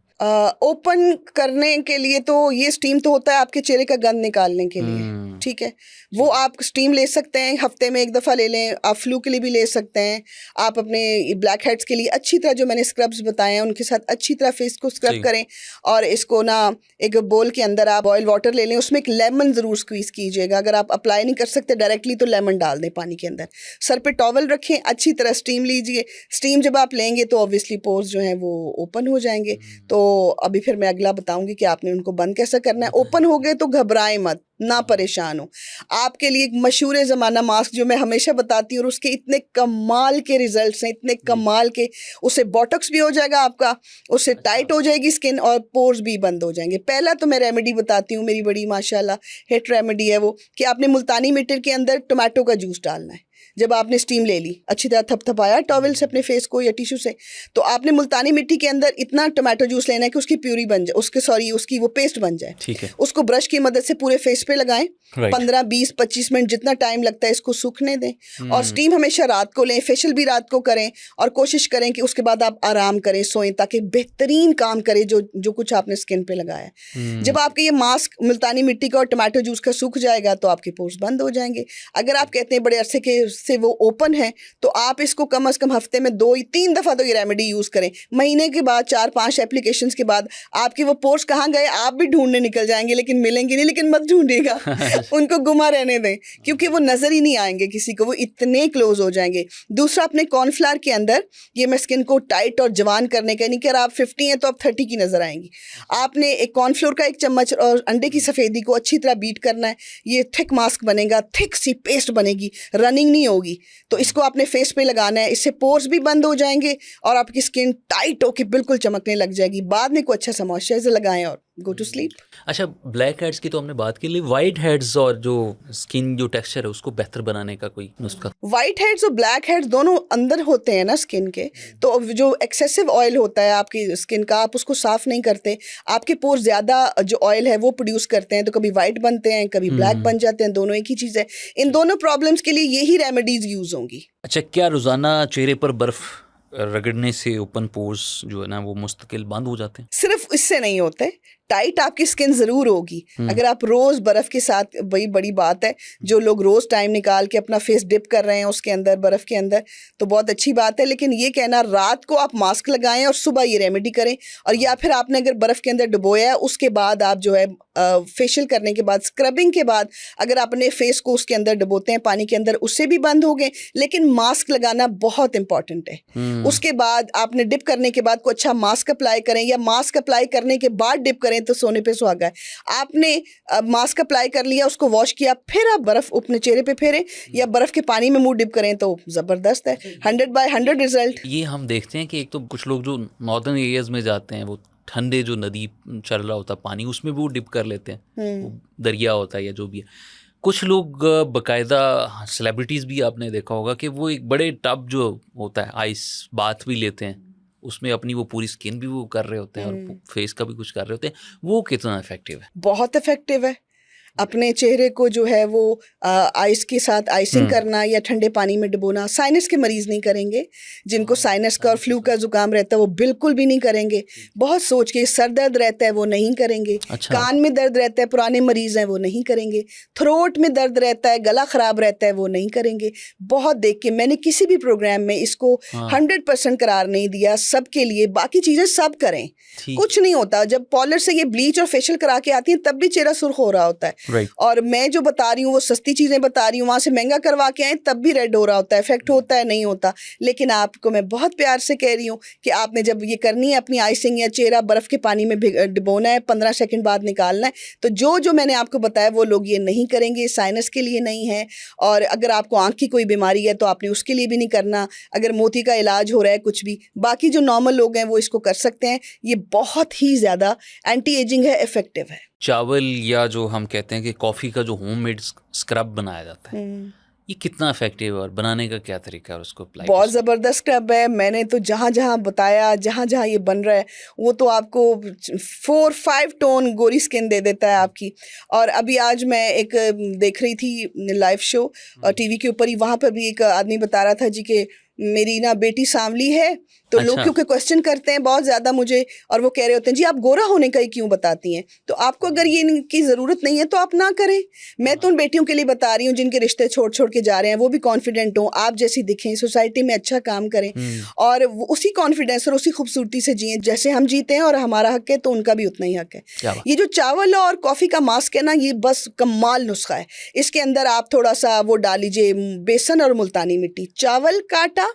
ओपन करने के लिए तो ये स्टीम तो होता है आपके चेहरे का गंद निकालने के लिए, ठीक है, वो आप स्टीम ले सकते हैं, हफ्ते में एक दफ़ा ले लें। आप फ्लू के लिए भी ले सकते हैं, आप अपने ब्लैक हेड्स के लिए अच्छी तरह जो मैंने स्क्रब्स बताए हैं उनके साथ अच्छी तरह फेस को स्क्रब करें और इसको ना एक बोल के अंदर आप बॉयल वाटर ले लें, उसमें एक लेमन ज़रूर स्क्वीज़ कीजिएगा। अगर आप अप्लाई नहीं कर सकते डायरेक्टली तो लेमन डाल दें पानी के अंदर, सर पे टॉवल रखें, अच्छी तरह स्टीम लीजिए। स्टीम जब आप लेंगे तो ऑब्वियसली पोर्स जो हैं वो ओपन हो जाएंगे। तो अभी फिर मैं अगला बताऊंगी कि आपने उनको बंद कैसे करना है। ओपन हो गए तो घबराएं मत, ना परेशान हो। आपके लिए एक मशहूर ज़माना मास्क जो मैं हमेशा बताती हूँ और उसके इतने कमाल के रिजल्ट्स हैं, इतने कमाल के, उससे बॉटॉक्स भी हो जाएगा आपका, उससे टाइट हो जाएगी स्किन और पोर्स भी बंद हो जाएंगे। पहला तो मैं रेमेडी बताती हूँ, मेरी बड़ी माशाल्लाह हिट रेमेडी है वो, कि आपने मुल्तानी मिट्टी के अंदर टमाटो का जूस डालना है। जब आपने स्टीम ले ली, अच्छी तरह थपथपाया टॉवल से अपने फेस को या टिश्यू से, तो आपने मुल्तानी मिट्टी के अंदर इतना टमाटो जूस लेना है कि उसकी प्यूरी बन जाए, उसकी वो पेस्ट बन जाए। ठीक है। उसको ब्रश की मदद से पूरे फेस पे लगाएं, 15, 20, 25 मिनट जितना टाइम लगता है इसको सूखने दें। और स्टीम हमेशा रात को लें, फेशियल भी रात को करें और कोशिश करें कि उसके बाद आप आराम करें, सोएं, ताकि बेहतरीन काम करे जो कुछ आपने स्किन पे लगाया है। जब आपके ये मास्क मुल्तानी मिट्टी का और टमाटो जूस का सूख जाएगा तो आपके पोर्स बंद हो जाएंगे। अगर आप कहते हैं बड़े अरसे के से वो ओपन है तो आप इसको कम से कम हफ्ते में 2-3 दफ़ा तो ये रेमेडी यूज़ करें। महीने के बाद 4-5 एप्लीकेशंस के बाद आपके वो पोर्स कहाँ गए आप भी ढूंढने निकल जाएंगे, लेकिन मिलेंगे नहीं। लेकिन मत ढूंढिएगा उनको गुमा रहने दें, क्योंकि वो नज़र ही नहीं आएंगे किसी को, वो इतने क्लोज हो जाएंगे। दूसरा, अपने कॉर्नफ्लावर के अंदर, ये मैं स्किन को टाइट और जवान करने का नहीं कह रहा, आप 50 हैं तो आप 30 की नज़र आएंगी। आपने एक कॉर्नफ्लोर का 1 चम्मच और अंडे की सफ़ेदी को अच्छी तरह बीट करना है, ये थिक मास्क बनेगा, थिक सी पेस्ट बनेगी, रनिंग नहीं होगी। तो इसको आपने फेस पे लगाना है, इससे पोर्स भी बंद हो जाएंगे और आपकी स्किन टाइट होके बिल्कुल चमकने लग जाएगी। बाद में कोई अच्छा सा मॉइस्चराइजर लगाएं और गो टू स्लीप। अच्छा, ब्लैक हेड्स की तो हमने बात की, ली वाइट हेड्स और जो स्किन जो टेक्सचर है उसको बेहतर बनाने का कोई नुस्खा? वाइट हेड्स और ब्लैक हेड्स दोनों अंदर होते हैं ना स्किन के, तो जो एक्सेसिव ऑयल होता है आपकी स्किन का, आप उसको साफ नहीं करते, आपके पोर ज़्यादा जो ऑयल है वो प्रोड्यूस करते हैं, तो कभी वाइट बनते हैं कभी ब्लैक बन जाते हैं, दोनों एक ही चीज़ है। इन दोनों प्रॉब्लम्स के लिए यही रेमेडीज यूज़ होंगी। अच्छा, क्या रोज़ाना चेहरे पर बर्फ़ रगड़ने से ओपन पोर्स जो है ना वो मुस्तकिल बंद हो जाते हैं? सिर्फ इससे नहीं होते, टाइट आपकी स्किन ज़रूर होगी अगर आप रोज़ बर्फ़ के साथ, वही बड़ी बात है, जो लोग रोज़ टाइम निकाल के अपना फेस डिप कर रहे हैं उसके अंदर, बर्फ़ के अंदर, तो बहुत अच्छी बात है। लेकिन ये कहना रात को आप मास्क लगाएं और सुबह ये रेमेडी करें, और या फिर आपने अगर बर्फ़ के अंदर डुबोया है उसके बाद आप जो है फेशियल करने के बाद, स्क्रबिंग के बाद अगर आप अपने फेस को उसके अंदर डुबोते हैं पानी के अंदर, उससे भी बंद हो गए। लेकिन मास्क लगाना बहुत इंपॉर्टेंट है। उसके बाद आपने डिप करने के बाद कोई अच्छा मास्क अप्लाई करें, या मास्क अप्लाई करने के बाद डिप करें तो सोने पे सुहागा है। आपने मास्क अप्लाई कर लिया, उसको वॉश किया, फिर आप बर्फ़ अपने चेहरे पे फेरें या बर्फ़ के पानी में मुंह डिप करें तो ज़बरदस्त है। 100/100 रिजल्ट। ये हम देखते हैं कि एक तो कुछ लोग जो नॉर्दर्न एरियाज में जाते हैं, वो ठंडे जो नदी चल रहा होता है पानी, उसमें भी वो डिप कर लेते हैं, वो दरिया होता है या जो भी है। कुछ लोग बकायदा सेलिब्रिटीज़ भी आपने देखा होगा कि वो एक बड़े टब जो होता है आइस बाथ भी लेते हैं, उसमें अपनी वो पूरी स्किन भी वो कर रहे होते हैं और फेस का भी कुछ कर रहे होते हैं। वो कितना इफेक्टिव है? बहुत इफेक्टिव है। अपने चेहरे को जो है वो आइस के साथ आइसिंग करना या ठंडे पानी में डुबोना। साइनस के मरीज़ नहीं करेंगे, जिनको साइनस का और फ्लू का जुकाम रहता है वो बिल्कुल भी नहीं करेंगे। बहुत सोच के, सर दर्द रहता है वो नहीं करेंगे। अच्छा। कान में दर्द रहता है, पुराने मरीज़ हैं वो नहीं करेंगे। थ्रोट में दर्द रहता है, गला ख़राब रहता है वो नहीं करेंगे। बहुत देख के मैंने किसी भी प्रोग्राम में इसको 100% करार नहीं दिया, सबके लिए। बाकी चीज़ें सब करें, कुछ नहीं होता। जब पार्लर से ये ब्लीच और फेशियल करा के आती हैं तब भी चेहरा सुर्ख हो रहा होता है। और मैं जो बता रही हूँ वो सस्ती चीज़ें बता रही हूँ, वहाँ से महंगा करवा के आए तब भी रेड हो रहा होता है। इफेक्ट होता है, नहीं होता। लेकिन आपको मैं बहुत प्यार से कह रही हूँ कि आपने जब ये करनी है अपनी आइसिंग या चेहरा बर्फ़ के पानी में डुबोना है, 15 सेकंड बाद निकालना है, तो जो मैंने आपको बताया वो लोग ये नहीं करेंगे। साइनस के लिए नहीं है, और अगर आपको आँख की कोई बीमारी है तो आपने उसके लिए भी नहीं करना। अगर मोती का इलाज हो रहा है कुछ भी, बाकी जो नॉर्मल लोग हैं वो इसको कर सकते हैं। ये बहुत ही ज़्यादा एंटी एजिंग है, इफेक्टिव है। चावल या जो हम कहते हैं कि कॉफ़ी का जो होममेड स्क्रब बनाया जाता है, ये कितना इफेक्टिव है और बनाने का क्या तरीका है और उसको अप्लाई? बहुत ज़बरदस्त स्क्रब है। मैंने तो जहाँ जहाँ बताया, जहाँ जहाँ ये बन रहा है, वो तो आपको 4-5 टोन गोरी स्किन दे देता है आपकी। और अभी आज मैं एक देख रही थी लाइव शो टीवी के ऊपर ही, वहाँ पर भी एक आदमी बता रहा था जी कि मेरी ना बेटी सांवली है, तो लोग अच्छा। क्योंकि क्वेश्चन करते हैं बहुत ज़्यादा मुझे, और वो कह रहे होते हैं जी आप गोरा होने का ही क्यों बताती हैं? तो आपको अगर ये इनकी ज़रूरत नहीं है तो आप ना करें। मैं तो उन बेटियों के लिए बता रही हूँ जिनके रिश्ते छोड़ छोड़ के जा रहे हैं, वो भी कॉन्फिडेंट हों, आप जैसी दिखें, सोसाइटी में अच्छा काम करें, और उसी कॉन्फिडेंस और उसी खूबसूरती से जिएं जैसे हम जीते हैं। और हमारा हक है तो उनका भी उतना ही हक है। ये जो चावल और कॉफ़ी का मास्क है ना, ये बस कमाल नुस्खा है। इसके अंदर आप थोड़ा सा वो डाल लीजिए, बेसन और मुल्तानी मिट्टी, चावल का आटा,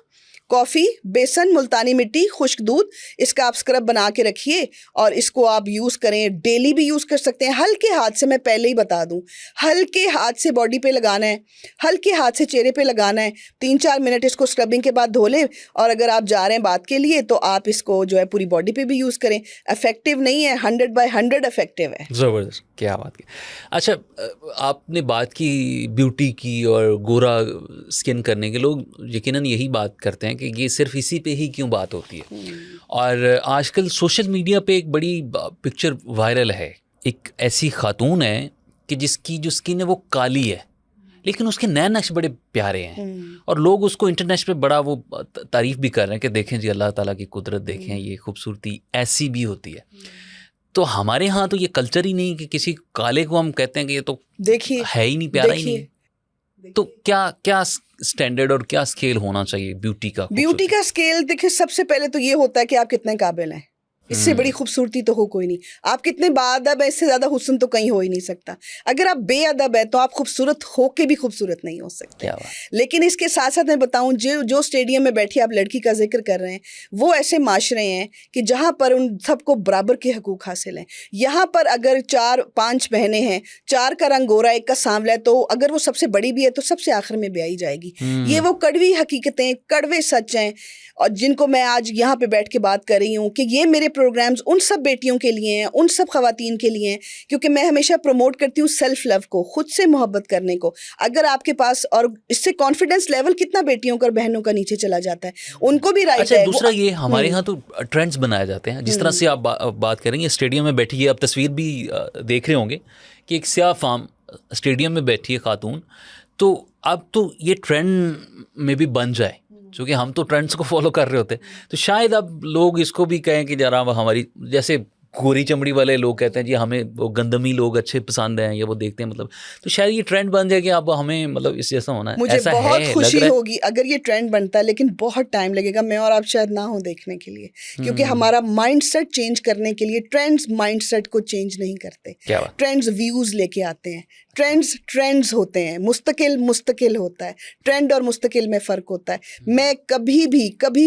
कॉफ़ी, बेसन, मुल्तानी मिट्टी, खुश्क दूध, इसका आप स्क्रब बना के रखिए और इसको आप यूज़ करें। डेली भी यूज़ कर सकते हैं। हल्के हाथ से, मैं पहले ही बता दूं, हल्के हाथ से बॉडी पे लगाना है, हल्के हाथ से चेहरे पे लगाना है। 3-4 मिनट इसको स्क्रबिंग के बाद धो लें, और अगर आप जा रहे हैं बात के लिए तो आप इसको जो है पूरी बॉडी पे भी यूज़ करें। इफेक्टिव नहीं है, 100/100 इफेक्टिव है। ज़बरदस्त, क्या बात की। अच्छा, आपने बात की ब्यूटी की और गोरा स्किन करने के, लोग यकीनन यही बात करते हैं कि ये सिर्फ इसी पे ही क्यों बात होती है। और आजकल सोशल मीडिया पे एक बड़ी पिक्चर वायरल है, एक ऐसी खातून है कि जिसकी जो स्किन है वो काली है, लेकिन उसके नैन नक्श बड़े प्यारे हैं, और लोग उसको इंटरनेट पे बड़ा वो तारीफ़ भी कर रहे हैं कि देखें जी, अल्लाह ताला की कुदरत देखें, ये खूबसूरती ऐसी भी होती है। तो हमारे यहाँ तो ये कल्चर ही नहीं कि किसी काले को हम कहते हैं कि ये तो देखिए है ही नहीं, प्यारा ही नहीं। तो क्या क्या स्टैंडर्ड और क्या स्केल होना चाहिए ब्यूटी का? ब्यूटी का स्केल देखिए, सबसे पहले तो ये होता है कि आप कितने काबिल हैं। इससे बड़ी खूबसूरती तो हो कोई नहीं। आप कितने बाअदब है, इससे ज़्यादा हुस्न तो कहीं हो ही नहीं सकता। अगर आप बेअदब है तो आप खूबसूरत हो के भी खूबसूरत नहीं हो सकते। लेकिन इसके साथ साथ मैं बताऊं, जो स्टेडियम में बैठी आप लड़की का जिक्र कर रहे हैं, वो ऐसे माशरे हैं कि जहाँ पर उन सबको बराबर के हकूक़ हासिल हैं। यहाँ पर अगर 4-5 बहनें हैं, 4 का रंग गोरा, 1 का सांवला है, तो अगर वो सबसे बड़ी भी है तो सबसे आखिर में ब्याही जाएगी। ये वो कड़वी हकीकतें, कड़वे सच हैं, और जिनको मैं आज यहाँ पे बैठ के बात कर रही हूँ कि ये मेरे प्रोग्राम्स उन सब बेटियों के लिए हैं, उन सब ख़वातीन के लिए हैं, क्योंकि मैं हमेशा प्रमोट करती हूँ सेल्फ लव को, खुद से मोहब्बत करने को। अगर आपके पास, और इससे कॉन्फिडेंस लेवल कितना बेटियों का और बहनों का नीचे चला जाता है, उनको भी राइट है। दूसरा ये हमारे यहाँ तो ट्रेंड्स बनाए जाते हैं, जिस तरह से आप बात करेंगे, स्टेडियम में बैठी है, आप तस्वीर भी देख रहे होंगे कि एक स्याह फार्म स्टेडियम में बैठी है खातून। तो अब तो ये ट्रेंड में भी बन जाए, क्योंकि हम तो ट्रेंड्स को फॉलो कर रहे होते हैं, तो शायद अब लोग इसको भी कहें कि जरा हमारी, जैसे गोरी चमड़ी वाले लोग कहते हैं जी हमें वो गंदमी लोग अच्छे पसंद हैं, या वो देखते हैं मतलब, तो शायद ये ट्रेंड बन जाए कि अब हमें मतलब इस जैसा होना है। मुझे ऐसा बहुत है, लग खुशी रहा है। होगी अगर ये ट्रेंड बनता है, लेकिन बहुत टाइम लगेगा, मैं और आप शायद ना हो देखने के लिए, क्योंकि हमारा माइंडसेट चेंज करने के लिए ट्रेंड्स माइंडसेट को चेंज नहीं करते। क्या बात। ट्रेंड्स व्यूज लेके आते हैं, ट्रेंड्स होते हैं, मुस्तकिल होता है, ट्रेंड और मुस्तकिल में फ़र्क होता है। मैं कभी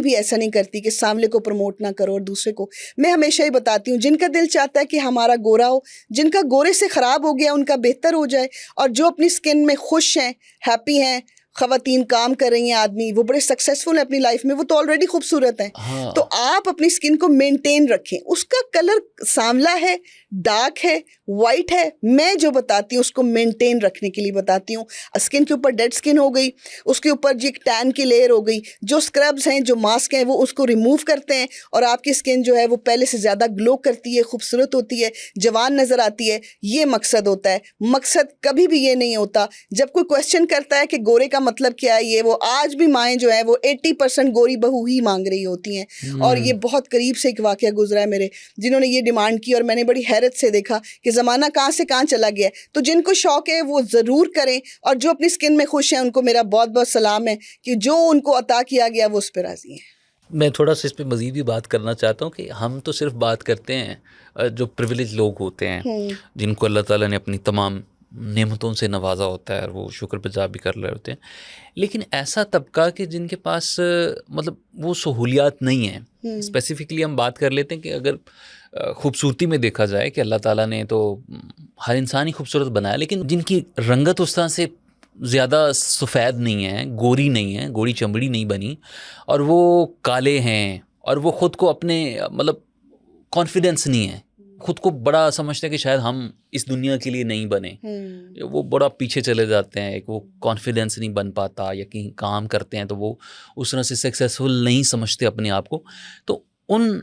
भी ऐसा नहीं करती कि सामने को प्रमोट ना करो और दूसरे को। मैं हमेशा ही बताती हूँ, जिनका दिल चाहता है कि हमारा गोरा हो, जिनका गोरे से ख़राब हो गया उनका बेहतर हो जाए, और जो अपनी स्किन में खुश हैं, हैप्पी हैं, ख़वातीन काम कर रही हैं, आदमी वो बड़े सक्सेसफुल हैं अपनी लाइफ में, वो तो ऑलरेडी खूबसूरत हैं। हाँ। तो आप अपनी स्किन को मेंटेन रखें। उसका कलर सांवला है, डार्क है, वाइट है, मैं जो बताती हूँ उसको मेंटेन रखने के लिए बताती हूँ। स्किन के ऊपर डेड स्किन हो गई, उसके ऊपर जी एक टैन की लेयर हो गई, जो स्क्रब्स हैं, जो मास्क हैं, वो उसको रिमूव करते हैं और आपकी स्किन जो है वो पहले से ज़्यादा ग्लो करती है, खूबसूरत होती है, जवान नज़र आती है। ये मकसद होता है। मकसद कभी भी ये नहीं होता। जब कोई क्वेश्चन करता है कि गोरे का मतलब क्या है, ये वो आज भी माएँ जो है वो 80% गोरी बहू ही मांग रही होती हैं। और ये बहुत करीब से एक वाक़या गुजरा है मेरे, जिन्होंने ये डिमांड की और मैंने बड़ी हैरत से देखा कि ज़माना कहाँ से कहाँ चला गया है। तो जिनको शौक़ है वो ज़रूर करें, और जो अपनी स्किन में खुश हैं उनको मेरा बहुत बहुत सलाम है कि जो उनको अता किया गया वो उस पर राज़ी हैं। मैं थोड़ा सा इस पे मज़ीद भी बात करना चाहता हूँ कि हम तो सिर्फ बात करते हैं जो प्रिविलेज लोग होते हैं, जिनको अल्लाह ताला ने अपनी तमाम नेमतों से नवाजा होता है और वो शुक्रगुज़ार भी कर रहे होते हैं। लेकिन ऐसा तबका कि जिनके पास मतलब वो सहूलियात नहीं है। स्पेसिफिकली हम बात कर लेते हैं कि अगर खूबसूरती में देखा जाए कि अल्लाह ताला ने तो हर इंसान ही खूबसूरत बनाया, लेकिन जिनकी रंगत उस तरह से ज़्यादा सफ़ेद नहीं है, गोरी नहीं है, गोरी चमड़ी नहीं बनी, और वो काले हैं और वो ख़ुद को अपने मतलब कॉन्फिडेंस नहीं है, ख़ुद को बड़ा समझते हैं कि शायद हम इस दुनिया के लिए नहीं बने, वो बड़ा पीछे चले जाते हैं, एक वो कॉन्फिडेंस नहीं बन पाता, या कहीं काम करते हैं तो वो उस तरह से सक्सेसफुल नहीं समझते अपने आप को। तो उन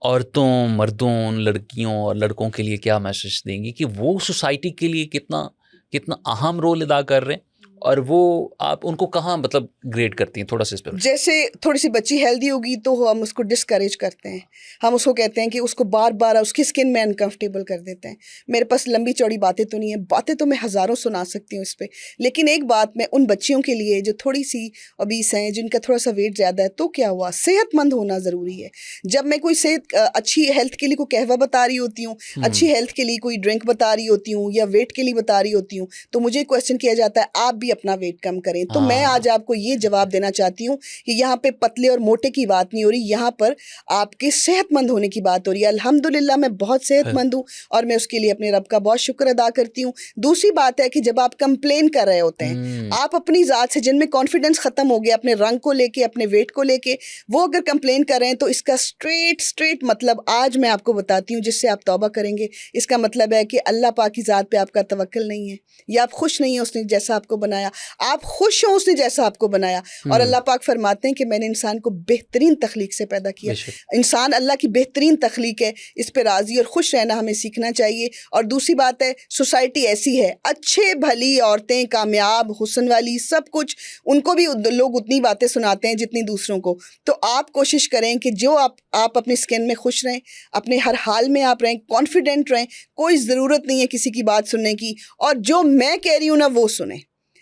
औरतों, मर्दों, लड़कियों और लड़कों के लिए क्या मैसेज देंगी कि वो सोसाइटी के लिए कितना कितना अहम रोल अदा कर रहे हैं, और वो आप उनको कहाँ मतलब ग्रेड करती हैं? थोड़ा सा इस पर। जैसे थोड़ी सी बच्ची हेल्दी होगी तो हम उसको डिस्करेज करते हैं, हम उसको कहते हैं कि उसको बार बार उसकी स्किन में अनकंफर्टेबल कर देते हैं। मेरे पास लंबी चौड़ी बातें तो नहीं है, बातें तो मैं हज़ारों सुना सकती हूँ इस पर, लेकिन एक बात मैं उन बच्चियों के लिए जो थोड़ी सी ओबीस हैं, जिनका थोड़ा सा वेट ज़्यादा है, तो क्या हुआ, सेहतमंद होना ज़रूरी है। जब मैं कोई अच्छी हेल्थ के लिए कोई कहवा बता रही होती हूँ, अच्छी हेल्थ के लिए कोई ड्रिंक बता रही होती हूँ, या वेट के लिए बता रही होती हूँ, तो मुझे क्वेश्चन किया जाता है आप भी अपना वेट कम करें। तो मैं आज आपको ये जवाब देना चाहती हूँ कि यहाँ पे पतले और मोटे की बात नहीं हो रही, यहाँ पर आपके सेहतमंद होने की बात हो रही है। अल्हम्दुलिल्लाह मैं बहुत सेहतमंद हूँ और मैं उसके लिए अपने रब का बहुत शुक्र अदा करती हूँ। दूसरी बात है कि जब आप कंप्लेन कर रहे होते हैं, आप अपनी ज़ात से जिनमें कॉन्फिडेंस ख़त्म हो गया, अपने रंग को लेके, अपने वेट को लेके, वो अगर कंप्लेन कर रहे हैं, तो इसका स्ट्रेट मतलब आज मैं आपको बताती हूँ, जिससे आप तौबा करेंगे। इसका मतलब है कि अल्लाह पाक की ज़ात पे आपका तवक्कुल नहीं है, या आप खुश नहीं हैं उसने जैसा आपको बनाया, आप खुश हो उसने जैसा आपको बनाया। और अल्लाह पाक फरमाते हैं कि मैंने इंसान को बेहतरीन तख्लीक से पैदा किया। इंसान अल्लाह की बेहतरीन तख्लीक है, इस पे राज़ी और खुश रहना हमें सीखना चाहिए। और दूसरी बात है, सोसाइटी ऐसी है, अच्छे भली औरतें, कामयाब, हुस्न वाली, सब कुछ, उनको भी लोग उतनी बातें सुनाते हैं जितनी दूसरों को। तो आप कोशिश करें कि जो आप अपनी स्किन में खुश रहें, अपने हर हाल में आप रहें, कॉन्फिडेंट रहें, कोई ज़रूरत नहीं है किसी की बात सुनने की, और जो मैं कह रही हूँ ना वो सुने।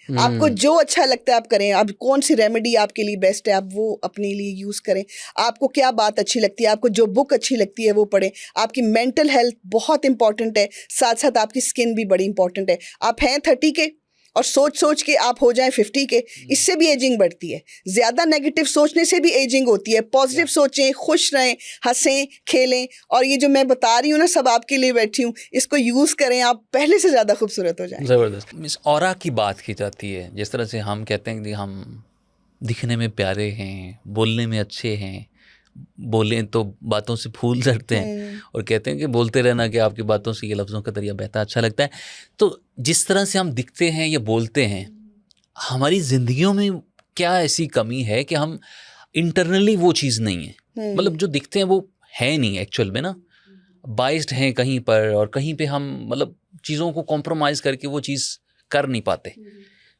आपको जो अच्छा लगता है आप करें। अब कौन सी रेमेडी आपके लिए बेस्ट है, आप वो अपने लिए यूज़ करें। आपको क्या बात अच्छी लगती है, आपको जो बुक अच्छी लगती है वो पढ़ें। आपकी मेंटल हेल्थ बहुत इंपॉर्टेंट है, साथ साथ आपकी स्किन भी बड़ी इंपॉर्टेंट है। आप हैं 30 के और सोच के आप हो जाएं 50 के, इससे भी एजिंग बढ़ती है। ज़्यादा नेगेटिव सोचने से भी एजिंग होती है। पॉजिटिव सोचें, खुश रहें, हंसें, खेलें, और ये जो मैं बता रही हूँ ना, सब आपके लिए बैठी हूँ, इसको यूज़ करें, आप पहले से ज़्यादा खूबसूरत हो जाएं। ज़बरदस्त। मिस ऑरा की बात की जाती है, जिस तरह से हम कहते हैं कि हम दिखने में प्यारे हैं, बोलने में अच्छे हैं, बोलें तो बातों से फूल झड़ते हैं, और कहते हैं कि बोलते रहना कि आपकी बातों से ये लफ्ज़ों का दरिया बहता अच्छा लगता है। तो जिस तरह से हम दिखते हैं या बोलते हैं, हमारी ज़िंदगियों में क्या ऐसी कमी है कि हम इंटरनली वो चीज़ नहीं है, मतलब जो दिखते हैं वो है नहीं एक्चुअल में ना, बाइस्ड हैं कहीं पर, और कहीं पे हम मतलब चीज़ों को कॉम्प्रोमाइज़ करके वो चीज़ कर नहीं पाते।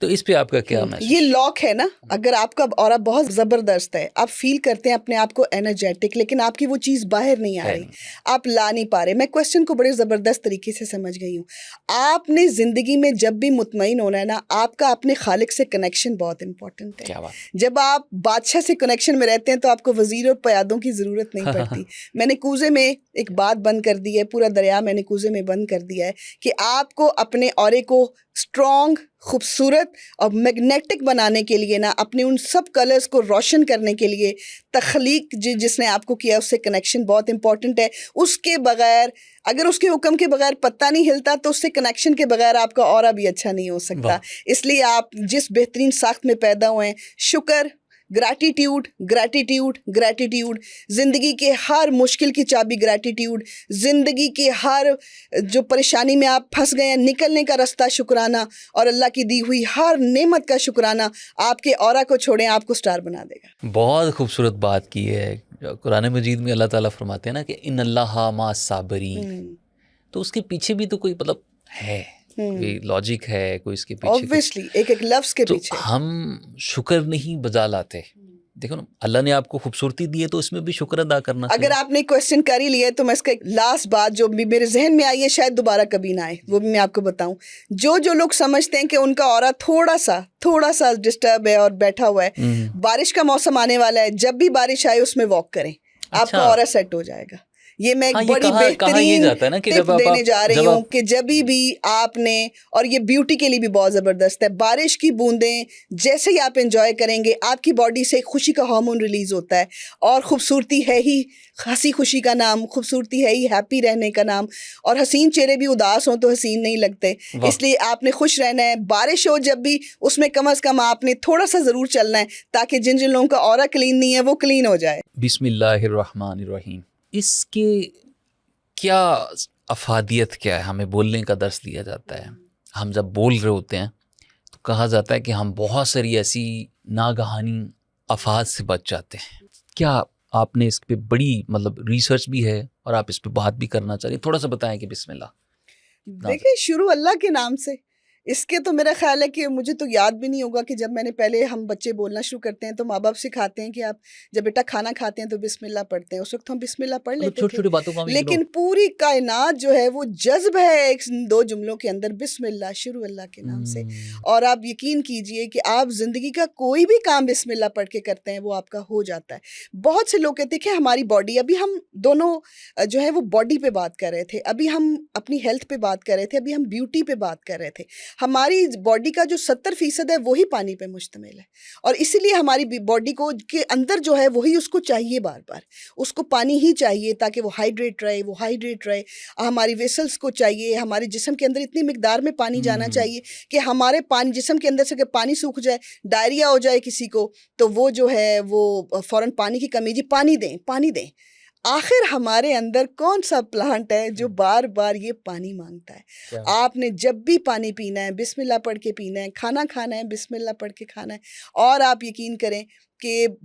तो इस पे आपका क्या मैसेज? ये लॉक है ना, अगर आपका ऑरा बहुत ज़बरदस्त है, आप फील करते हैं अपने आप को एनर्जेटिक, लेकिन आपकी वो चीज़ बाहर नहीं आ रही, आप ला नहीं पा रहे। मैं क्वेश्चन को बड़े ज़बरदस्त तरीके से समझ गई हूँ। आपने ज़िंदगी में जब भी मुतमईन होना है ना, आपका अपने खालिक से कनेक्शन बहुत इंपॉर्टेंट है। क्या बात? जब आप बादशाह से कनेक्शन में रहते हैं तो आपको वज़ीर और क़यादों की ज़रूरत नहीं पड़ती। मैंने कूज़े में एक बात बंद कर दी है, पूरा दरिया मैंने कूज़े में बंद कर दिया है कि आपको अपने ऑरे को स्ट्रॉन्ग, खूबसूरत और मैग्नेटिक बनाने के लिए ना, अपने उन सब कलर्स को रोशन करने के लिए तख्लीक जिसने आपको किया उससे कनेक्शन बहुत इंपॉर्टेंट है। उसके बगैर, अगर उसके हुक्म के बगैर पत्ता नहीं हिलता तो उससे कनेक्शन के बगैर आपका ऑरा भी अच्छा नहीं हो सकता। इसलिए आप जिस बेहतरीन साख्त में पैदा हुए हैं, शुक्र, ग्रैटिट्यूड, ग्रैटिट्यूड, ग्रैटिट्यूड। ज़िंदगी के हर मुश्किल की चाबी ग्रैटिट्यूड। ज़िंदगी के हर जो परेशानी में आप फंस गए हैं, निकलने का रास्ता शुक्राना, और अल्लाह की दी हुई हर नेमत का शुक्राना आपके ऑरा को छोड़ें, आपको स्टार बना देगा। बहुत खूबसूरत बात की है। कुरान मजीद में अल्लाह ताला फरमाते हैं ना कि इन अल्लाह मा साबरीन, तो उसके पीछे भी तो कोई मतलब है, कोई लॉजिक है, कोई इसके पीछे ऑब्वियसली एक एक लफ्ज़ के तो पीछे। हम शुक्र नहीं बजा लाते। देखो ना, अल्लाह ने आपको खूबसूरती दी है तो इसमें भी शुक्र अदा करना चाहिए। अगर आपने क्वेश्चन कर ही लिया है तो मैं इसका एक लास्ट बात जो भी मेरे जहन में आई है, शायद दोबारा कभी ना आए, वो भी मैं आपको बताऊं। जो लोग समझते हैं कि उनका ऑरा थोड़ा सा डिस्टर्ब है और बैठा हुआ है, बारिश का मौसम आने वाला है, जब भी बारिश आए उसमें वॉक करें, आपका ऑरा सेट हो जाएगा। ये मैं एक बड़ी बेहतरीन टिप देने जा रही हूँ कि जब भी आपने, और ये ब्यूटी के लिए भी बहुत ज़बरदस्त है, बारिश की बूंदें जैसे ही आप एंजॉय करेंगे, आपकी बॉडी से खुशी का हार्मोन रिलीज़ होता है। और ख़ूबसूरती है ही हंसी खुशी का नाम, खूबसूरती है ही हैप्पी रहने का नाम। और हसीन चेहरे भी उदास हों तो हसीन नहीं लगते, इसलिए आपने खुश रहना है। बारिश हो जब भी, उसमें कम अज़ कम आपने थोड़ा सा ज़रूर चलना है, ताकि जिन जिन लोगों का ऑरा क्लीन नहीं है वो क्लीन हो जाए। बिस्मिल्लाहिर्रहमानिर्रहीम। इसके क्या अफादियत क्या है? हमें बोलने का दर्स दिया जाता है। हम जब बोल रहे होते हैं तो कहा जाता है कि हम बहुत सारी ऐसी नागहानी अफाद से बच जाते हैं। क्या आपने इस पे बड़ी मतलब रिसर्च भी है और आप इस पे बात भी करना चाहिए, थोड़ा सा बताएं कि बिस्मिल्लाह। देखिए, शुरू अल्लाह के नाम से। इसके तो मेरा ख्याल है कि मुझे तो याद भी नहीं होगा कि जब मैंने पहले, हम बच्चे बोलना शुरू करते हैं तो माँ बाप सिखाते हैं कि आप जब बेटा खाना खाते हैं तो बिस्मिल्लाह पढ़ते हैं। उस वक्त हम बिस्मिल्लाह पढ़ लेते छोटी छोटी थे, बातों का लेकिन पूरी कायनात जो है वो जज्ब है एक दो जुमलों के अंदर, बिस्मिल्लाह, शुरू अल्लाह के नाम से। और आप यकीन कीजिए कि आप ज़िंदगी का कोई भी काम बिस्मिल्लाह पढ़ के करते हैं वो आपका हो जाता है। बहुत से लोग कहते हैं कि हमारी बॉडी, अभी हम दोनों जो है वो बॉडी पे बात कर रहे थे, अभी हम अपनी हेल्थ पे बात कर रहे थे, अभी हम ब्यूटी पे बात कर रहे थे। हमारी बॉडी का जो 70% है वही पानी पे मुश्तमिल है, और इसीलिए हमारी बॉडी को के अंदर जो है वही उसको चाहिए, बार बार उसको पानी ही चाहिए ताकि वो हाइड्रेट रहे। हमारी वेसल्स को चाहिए, हमारे जिस्म के अंदर इतनी मिकदार में पानी जाना चाहिए कि हमारे पानी जिस्म के अंदर से अगर पानी सूख जाए, डायरिया हो जाए किसी को, तो वो जो है वो फ़ौरन पानी की कमी, जी पानी दें। आखिर हमारे अंदर कौन सा प्लांट है जो बार बार ये पानी मांगता है? आपने जब भी पानी पीना है बिस्मिल्लाह पढ़ के पीना है, खाना खाना है बिस्मिल्लाह पढ़ के खाना है। और आप यकीन करें कि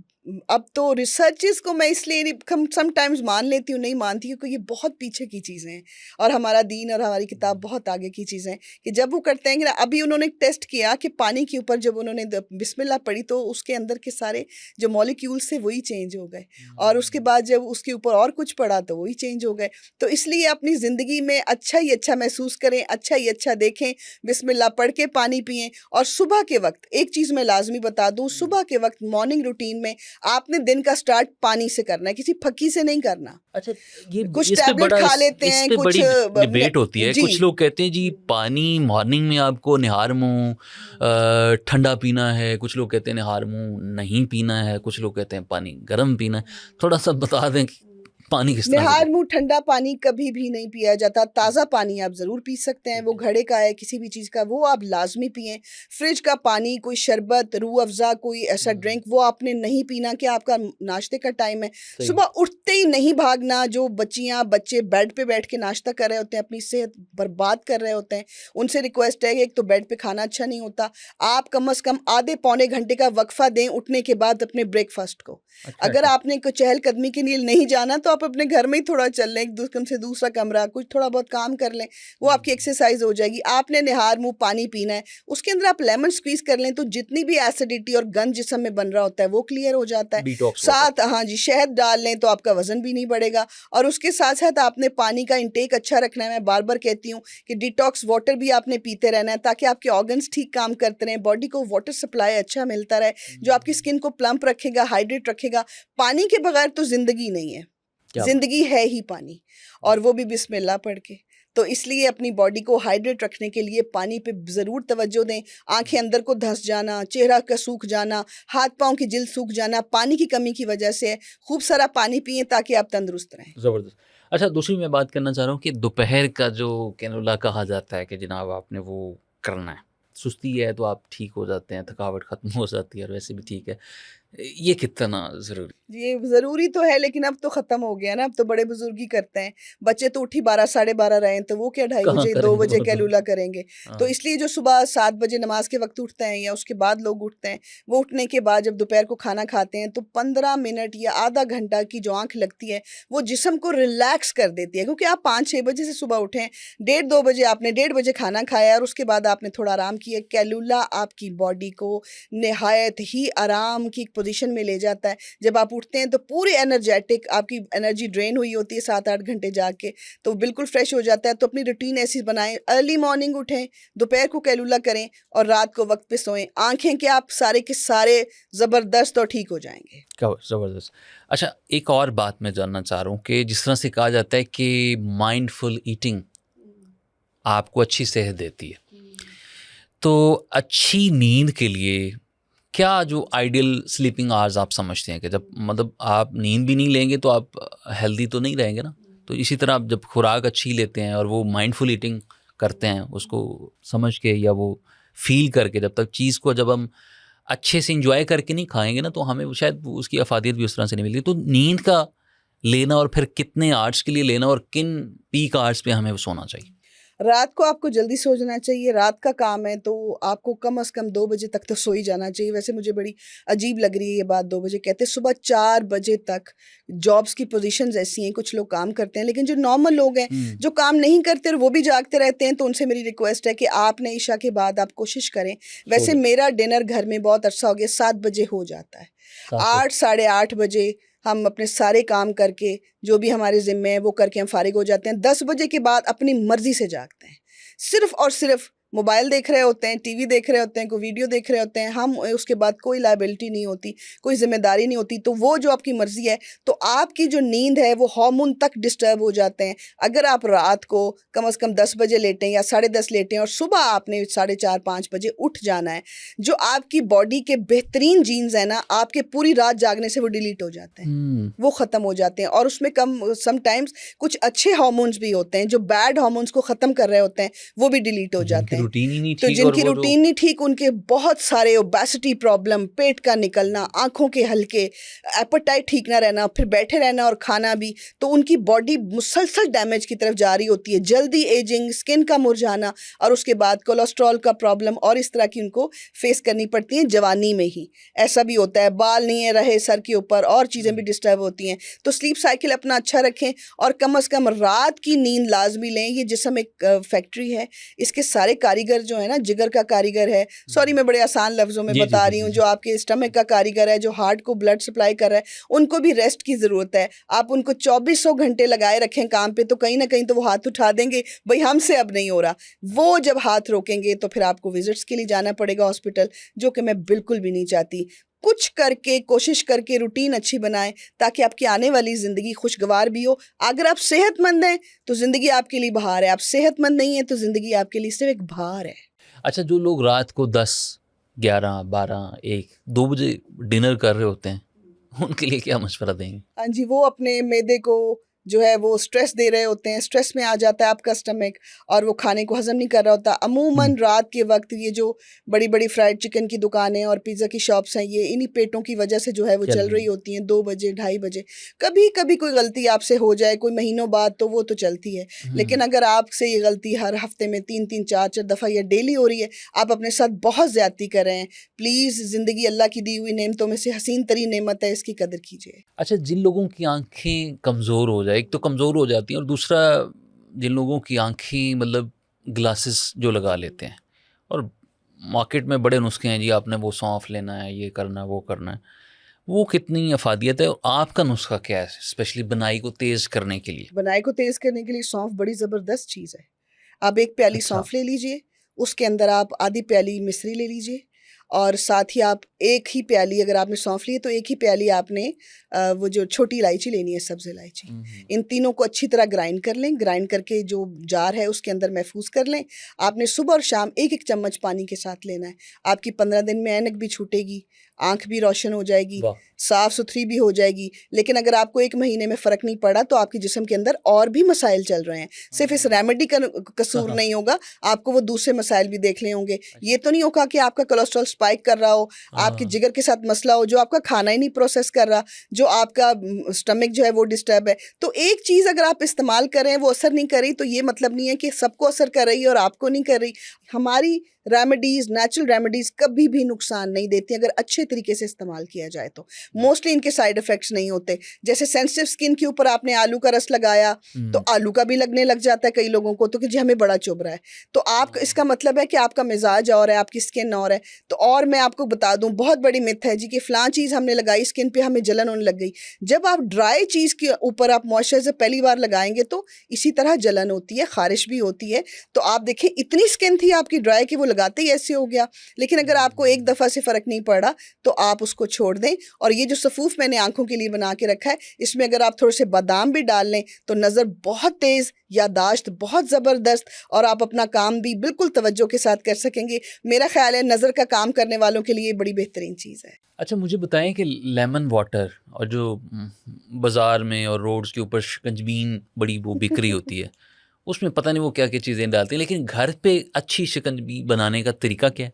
अब तो रिसर्चेस को मैं इसलिए समटाइम्स मान लेती हूँ, नहीं मानती, क्योंकि ये बहुत पीछे की चीज़ें हैं और हमारा दीन और हमारी किताब बहुत आगे की चीज़ें हैं। कि जब वो करते हैं कि अभी उन्होंने टेस्ट किया कि पानी के ऊपर जब उन्होंने बिस्मिल्लाह पढ़ी तो उसके अंदर के सारे जो मॉलिक्यूल्स थे वही चेंज हो गए, और उसके बाद जब उसके ऊपर और कुछ पढ़ा तो वही चेंज हो गए। तो इसलिए अपनी ज़िंदगी में अच्छा ही अच्छा महसूस करें, अच्छा ही अच्छा देखें, बिस्मिल्लाह पढ़ के पानी पिएँ। और सुबह के वक्त एक चीज़ मैं लाजमी बता दूँ, सुबह के वक्त मॉर्निंग रूटीन में आपने दिन का स्टार्ट पानी से करना है, किसी फक्की से नहीं करना। अच्छा, ये कुछ टैबलेट खा लेते हैं, कुछ बड़ी डिबेट होती है। कुछ लोग कहते हैं जी पानी मॉर्निंग में आपको निहार मुँह ठंडा पीना है, कुछ लोग कहते हैं निहार मुँह नहीं पीना है, कुछ लोग कहते हैं पानी गर्म पीना है। थोड़ा सा बता दें कि पानी किस तरह? निहार मुँह ठंडा पानी कभी भी नहीं पिया जाता। ताज़ा पानी आप ज़रूर पी सकते हैं, वो घड़े का है, किसी भी चीज़ का, वो आप लाजमी पिएं। फ्रिज का पानी, कोई शरबत, रूह अफ़ज़ा, कोई ऐसा ड्रिंक वो आपने नहीं पीना कि आपका नाश्ते का टाइम है। सुबह उठते ही नहीं भागना। जो बच्चियाँ बच्चे बेड पे बैठ के नाश्ता कर रहे होते हैं, अपनी सेहत बर्बाद कर रहे होते हैं, उनसे रिक्वेस्ट है कि एक तो बेड पे खाना अच्छा नहीं होता, आप कम अज़ कम आधे पौने घंटे का वक्फ़ा दें उठने के बाद अपने ब्रेकफास्ट को। अगर आपने कोई चहलकदमी के लिए नहीं जाना तो आप अपने घर में ही थोड़ा चल लें, एक कम से दूसरा कमरा, कुछ थोड़ा बहुत काम कर लें, वो आपकी एक्सरसाइज हो जाएगी। आपने निहार मुंह पानी पीना है, उसके अंदर आप लेमन स्क्वीज कर लें, तो जितनी भी एसिडिटी और गंद जिस्म में बन रहा होता है वो क्लियर हो जाता है। डिटॉक्स साथ हाँ जी, शहद डाल लें तो आपका वजन भी नहीं बढ़ेगा। और उसके साथ साथ आपने पानी का इंटेक अच्छा रखना है। मैं बार बार कहती हूँ कि डिटॉक्स वाटर भी आपने पीते रहना है, ताकि आपके ऑर्गन्स ठीक काम करते रहें, बॉडी को वाटर सप्लाई अच्छा मिलता रहे, जो आपकी स्किन को प्लम्प रखेगा, हाइड्रेट रखेगा। पानी के बगैर तो जिंदगी नहीं है, जिंदगी है ही पानी, और वो भी बिस्मिल्लाह पढ़ के। तो इसलिए अपनी बॉडी को हाइड्रेट रखने के लिए पानी पे ज़रूर तवज्जो दें। आंखें अंदर को धंस जाना, चेहरा का सूख जाना, हाथ पाँव की जिल्द सूख जाना, पानी की कमी की वजह से है। खूब सारा पानी पिएं ताकि आप तंदुरुस्त रहें। ज़बरदस्त। अच्छा, दूसरी मैं बात करना चाह रहा हूँ कि दोपहर का जो कैनुला कहा जाता है कि जनाब आपने वो करना है, सुस्ती है तो आप ठीक हो जाते हैं, थकावट ख़त्म हो जाती है और वैसे भी ठीक है, ये कितना ज़रूरी? ये ज़रूरी तो है, लेकिन अब तो ख़त्म हो गया ना, अब तो बड़े बुजुर्ग ही करते हैं। बच्चे तो उठ ही 12 साढ़े 12 रहे हैं, तो वो क्या 2:30 कहाँ बजे 2 करेंगे बजे वो तो। कैलूला करेंगे। तो हाँ। इसलिए जो सुबह 7 बजे नमाज के वक्त उठते हैं या उसके बाद लोग उठते हैं, वो उठने के बाद जब दोपहर को खाना खाते हैं तो 15 मिनट या आधा घंटा की जो आँख लगती है वो जिस्म को रिलैक्स कर देती है। क्योंकि आप 5-6 बजे से सुबह उठें, 1:30-2 बजे आपने 1:30 बजे खाना खाया और उसके बाद आपने थोड़ा आराम किया, कैलूला आपकी बॉडी को नहायत ही आराम की एक पोजीशन में ले जाता है। जब आप उठते हैं तो पूरे एनर्जेटिक, आपकी एनर्जी ड्रेन हुई होती है 7-8 घंटे जाग के, तो बिल्कुल फ्रेश हो जाता है। तो अपनी रूटीन ऐसी बनाएं, अर्ली मॉर्निंग उठें, दोपहर को कैलूला करें और रात को वक्त पे सोएं। आंखें के आप सारे के सारे ज़बरदस्त और ठीक हो जाएंगे। क्या ज़बरदस्त। अच्छा, एक और बात मैं जानना चाह रहा हूँ कि जिस तरह से कहा जाता है कि माइंडफुल ईटिंग आपको अच्छी सेहत देती है, तो अच्छी नींद के लिए क्या जो आइडियल स्लीपिंग आवर्स आप समझते हैं कि जब मतलब आप नींद भी नहीं लेंगे तो आप हेल्दी तो नहीं रहेंगे ना? तो इसी तरह आप जब खुराक अच्छी लेते हैं और वो माइंडफुल ईटिंग करते हैं, उसको समझ के या वो फ़ील करके, जब तक चीज़ को जब हम अच्छे से एंजॉय करके नहीं खाएँगे ना, तो हमें वो शायद उसकी अफ़ादियत भी उस तरह से नहीं मिलती। तो नींद का लेना और फिर कितने आवर्स के लिए लेना और किन पीक आवर्स पे हमें सोना चाहिए? रात को आपको जल्दी सो जाना चाहिए। रात का काम है तो आपको कम से कम 2 बजे तक तो सो ही जाना चाहिए। वैसे मुझे बड़ी अजीब लग रही है ये बात, 2 बजे कहते हैं, सुबह 4 बजे तक जॉब्स की पोजीशंस ऐसी हैं, कुछ लोग काम करते हैं, लेकिन जो नॉर्मल लोग हैं हुँ। जो काम नहीं करते और वो भी जागते रहते हैं, तो उनसे मेरी रिक्वेस्ट है कि आपने इशा के बाद आप कोशिश करें। सो वैसे जाओ। मेरा डिनर घर में बहुत अच्छा हो गया, 7 बजे हो जाता है। 7 बजे। 8 साढ़े 8 बजे हम अपने सारे काम करके, जो भी हमारे ज़िम्मे है वो करके हम फ़ारिग हो जाते हैं। 10 बजे के बाद अपनी मर्ज़ी से जागते हैं। सिर्फ़ और सिर्फ़ मोबाइल देख रहे होते हैं, टीवी देख रहे होते हैं, कोई वीडियो देख रहे होते हैं, हम उसके बाद कोई लायबिलिटी नहीं होती, कोई ज़िम्मेदारी नहीं होती, तो वो जो आपकी मर्ज़ी है, तो आपकी जो नींद है वो हार्मोन तक डिस्टर्ब हो जाते हैं। अगर आप रात को कम से कम 10 बजे लेटें या साढ़े 10 लेटें और सुबह आपने साढ़े 4-5 बजे उठ जाना है, जो आपकी बॉडी के बेहतरीन जीन्स हैं ना, आपके पूरी रात जागने से वो डिलीट हो जाते हैं, हुँ। वो ख़त्म हो जाते हैं। और उसमें कम समटाइम्स कुछ अच्छे हार्मोन्स भी होते हैं, जो बैड हार्मोन्स को ख़त्म कर रहे होते हैं, वो भी डिलीट हो जाते जिनकी हैं। रूटीन ही नहीं तो ठीक और जिनकी वो जो रूटीन नहीं ठीक, उनके बहुत सारे ओबेसिटी प्रॉब्लम, पेट का निकलना, आँखों के हल्के, एपेटाइट ठीक ना रहना, फिर बैठे रहना और खाना भी, तो उनकी बॉडी मुसलसल डैमेज की तरफ जा रही होती है। जल्दी एजिंग, स्किन का मुरझाना और उसके बाद कोलेस्ट्रॉल का प्रॉब्लम और इस तरह की उनको फेस करनी पड़ती है जवानी में ही। ऐसा भी होता है, बाल नहीं है रहे सर के ऊपर और चीज़ें भी डिस्टर्ब होती हैं। तो स्लीप साइकिल अपना अच्छा रखें और कम से कम रात की नींद लाजमी लें। ये जिस्म एक फैक्ट्री है, इसके सारे कारीगर जो है ना, जिगर का कारीगर है, सॉरी मैं बड़े आसान लफ्ज़ों में जी, जी, बता जी, रही जी, हूँ, जी। जो आपके स्टमक का कारीगर है, जो हार्ट को ब्लड सप्लाई कर रहा है, उनको भी रेस्ट की ज़रूरत है। आप उनको 2400 घंटे लगाए रखें काम पे, तो कहीं ना कहीं तो वो हाथ उठा देंगे, भाई हमसे अब नहीं हो रहा। वो जब हाथ रोकेंगे तो फिर आपको विजिट्स के लिए जाना पड़ेगा हॉस्पिटल, जो कि मैं बिल्कुल भी नहीं चाहती। कुछ करके, कोशिश करके रूटीन अच्छी बनाएं ताकि आपकी आने वाली ज़िंदगी खुशगवार भी हो। अगर आप सेहतमंद हैं तो ज़िंदगी आपके लिए बहार है, आप सेहतमंद नहीं हैं तो ज़िंदगी आपके लिए सिर्फ एक भार है। अच्छा, जो लोग रात को 10, 11, 12, 1, 2 बजे डिनर कर रहे होते हैं, उनके लिए क्या मशवरा देंगे? हाँ जी, वो अपने मैदे को जो है वो स्ट्रेस दे रहे होते हैं, स्ट्रेस में आ जाता है आपका स्टमक और वो खाने को हजम नहीं कर रहा होता। अमूमन रात के वक्त ये जो बड़ी बड़ी फ्राइड चिकन की दुकानें और पिज़्ज़ा की शॉप्स हैं, ये इन्हीं पेटों की वजह से जो है वो चल रही होती हैं 2 बजे 2:30 बजे। कभी कभी कोई गलती आपसे हो जाए कोई महीनों बाद तो वो तो चलती है, लेकिन अगर आपसे ये गलती हर हफ्ते में 3-3 4-4 दफ़ा या डेली हो रही है, आप अपने साथ बहुत ज़्यादती कर रहे हैं। प्लीज़ ज़िंदगी अल्लाह की दी हुई नेमतों में से हसीन तरीन नेमत है, इसकी कदर कीजिए। अच्छा, जिन लोगों की आँखें कमज़ोर हो जाए, एक तो कमज़ोर हो जाती हैं और दूसरा जिन लोगों की आँखें मतलब ग्लासेस जो लगा लेते हैं और मार्केट में बड़े नुस्खे हैं जी, आपने वो सौंफ लेना है, ये करना है, वो करना है, वो कितनी अफादियत है और आपका नुस्खा क्या है स्पेशली बनाई को तेज़ करने के लिए? बनाई को तेज़ करने के लिए सौंफ बड़ी ज़बरदस्त चीज़ है। आप 1 प्याली अच्छा। सौंफ ले लीजिए, उसके अंदर आप आधी प्याली मिश्री ले लीजिए और साथ ही आप 1 ही प्याली, अगर आपने सौंफ ली है तो 1 ही प्याली आपने वो जो छोटी इलायची लेनी है, सब्ज़ इलायची। इन तीनों को अच्छी तरह ग्राइंड कर लें, ग्राइंड करके जो जार है उसके अंदर महफूज़ कर लें। आपने सुबह और शाम 1-1 चम्मच पानी के साथ लेना है। आपकी 15 दिन में ऐनक भी छूटेगी, आँख भी रोशन हो जाएगी, वाह! साफ़-सुथरी भी हो जाएगी। लेकिन अगर आपको 1 महीने में फ़र्क नहीं पड़ा तो आपके जिस्म के अंदर और भी मसाइल चल रहे हैं। सिर्फ़ इस रेमेडी का कसूर नहीं होगा, आपको वो दूसरे मसाइल भी देखने होंगे। ये तो नहीं होगा कि आपका कोलेस्ट्रॉल स्पाइक कर रहा हो, आपके जिगर के साथ मसला हो, जो आपका खाना ही नहीं प्रोसेस कर रहा, जो आपका स्टमक जो है वो डिस्टर्ब है। तो एक चीज़ अगर आप इस्तेमाल कर रहे हैं वो असर नहीं कर रही, तो ये मतलब नहीं है कि सबको असर कर रही है और आपको नहीं कर रही। हमारी रेमेडीज़, नेचुरल रेमेडीज़ कभी भी नुकसान नहीं देती अगर अच्छे तरीके से इस्तेमाल किया जाए तो। मोस्टली इनके साइड इफ़ेक्ट्स नहीं होते। जैसे सेंसिटिव स्किन के ऊपर आपने आलू का रस लगाया, तो आलू का भी लगने लग जाता है कई लोगों को, तो कि जी हमें बड़ा चुभ रहा है। तो आप इसका मतलब है कि आपका मिज़ाज और है, आपकी स्किन और है। तो और मैं आपको बता दूँ, बहुत बड़ी मिथ है जी कि फ़लाँ चीज़ हमने लगाई स्किन पे, हमें जलन होने लग गई। जब आप ड्राई चीज़ के ऊपर आप मॉइस्चराइज़र पहली बार लगाएँगे तो इसी तरह जलन होती है, ख़ारिश भी होती है। तो आप देखें इतनी स्किन थी आपकी ड्राई कि वो लगाते ही ऐसे हो गया। लेकिन अगर आपको एक दफ़ा से फ़र्क नहीं पड़ा तो आप उसको छोड़ दें। और ये जो सफ़ूफ़ मैंने आँखों के लिए बना के रखा है, इसमें अगर आप थोड़े से बादाम भी डाल लें तो नज़र बहुत तेज़, यादाश्त बहुत ज़बरदस्त और आप अपना काम भी बिल्कुल तवज्जो के साथ कर सकेंगे। मेरा ख़्याल है नज़र का काम करने वालों के लिए बड़ी बेहतरीन चीज़ है। अच्छा, मुझे बताएं कि लेमन वाटर और जो बाज़ार में और रोड्स के ऊपर शिकंजबीन बड़ी वो बिक रही होती है, उसमें पता नहीं वो क्या-क्या चीज़ें डालते हैं, लेकिन घर पे अच्छी शिकंजबी बनाने का तरीका क्या है?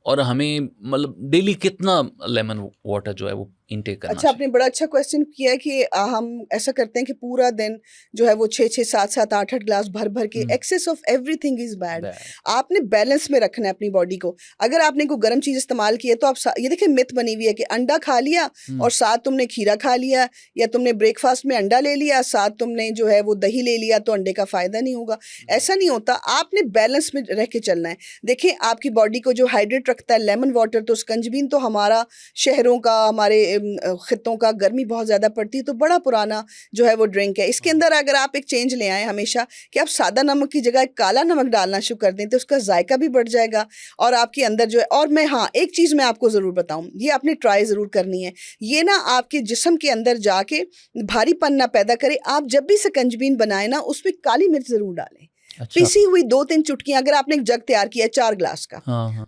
और हमें मतलब डेली कितना लेमन वाटर जो है वो इनटेक करना अच्छा, चाहिए? आपने बड़ा अच्छा क्वेश्चन किया है कि हम ऐसा करते हैं कि पूरा दिन जो है वो 6-6, 7-7, 8-8 ग्लास भर-भर के, excess of everything is bad. Bad. आपने बैलेंस में रखना है अपनी बॉडी को। अगर आपने कोई गर्म चीज़ इस्तेमाल की है तो आप ये देखिए मिथ बनी हुई है कि अंडा खा लिया और साथ तुमने खीरा खा लिया, या तुमने ब्रेकफास्ट में अंडा ले लिया, साथ तुमने जो है वो दही ले लिया तो अंडे का फ़ायदा नहीं होगा। ऐसा नहीं होता, आपने बैलेंस में रह के चलना है। देखिए आपकी बॉडी को जो हाइड्रेट रखता है लेमन वाटर, तो स्कंजबीन तो हमारा शहरों का, हमारे खित्तों का गर्मी बहुत ज़्यादा पड़ती है तो बड़ा पुराना जो है वो ड्रिंक है। इसके अंदर अगर आप एक चेंज ले आएँ हमेशा कि आप सादा नमक की जगह काला नमक डालना शुरू कर दें तो उसका जायका भी बढ़ जाएगा और आपके अंदर जो है, और मैं हाँ एक चीज़ मैं आपको ज़रूर बताऊँ, ये आपने ट्राई ज़रूर करनी है। ये ना आपके जिस्म के अंदर जाके भारीपन ना पैदा करे। आप जब भी शिकंजबीन बनाएं ना उसमें काली मिर्च ज़रूर डालें, अच्छा। पिसी हुई 2-3 चुटकियाँ। अगर आपने एक जग तैयार किया है 4 ग्लास का, हाँ, हाँ।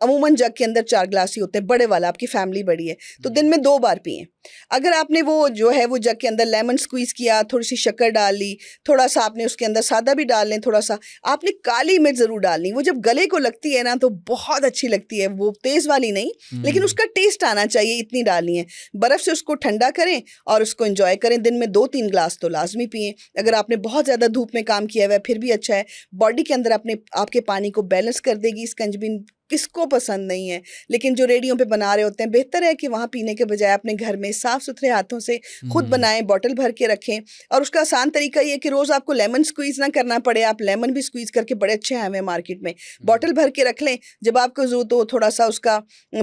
अमूमन जग के अंदर 4 ग्लास ही होते हैं, बड़े वाला, आपकी फैमिली बड़ी है तो दिन में 2 बार पिएं। अगर आपने वो जो है वो जग के अंदर लेमन स्क्वीज़ किया, थोड़ी सी शक्कर डाल ली, थोड़ा सा आपने उसके अंदर सादा भी डाल लें, थोड़ा सा आपने काली मिर्च ज़रूर डालनी। वो जब गले को लगती है ना तो बहुत अच्छी लगती है, वो तेज़ वाली नहीं, लेकिन उसका टेस्ट आना चाहिए, इतनी डालनी है। बर्फ़ से उसको ठंडा करें और उसको एंजॉय करें। दिन में 2-3 ग्लास तो लाजमी पिएं। अगर आपने बहुत ज़्यादा धूप में काम किया हुआ है फिर भी अच्छा है, बॉडी के अंदर अपने आपके पानी को बैलेंस कर देगी। स्कंजबीन किसको पसंद नहीं है, लेकिन जो रेडियो पे बना रहे होते हैं, बेहतर है कि वहाँ पीने के बजाय अपने घर में साफ़ सुथरे हाथों से खुद बनाएं, बॉटल भर के रखें। और उसका आसान तरीका ये है कि रोज़ आपको लेमन स्क्वीज़ ना करना पड़े, आप लेमन भी स्क्वीज़ करके बड़े अच्छे आए हुए हैं मार्केट में, बॉटल भर के रख लें। जब आपको ज़रूरत हो थोड़ा सा उसका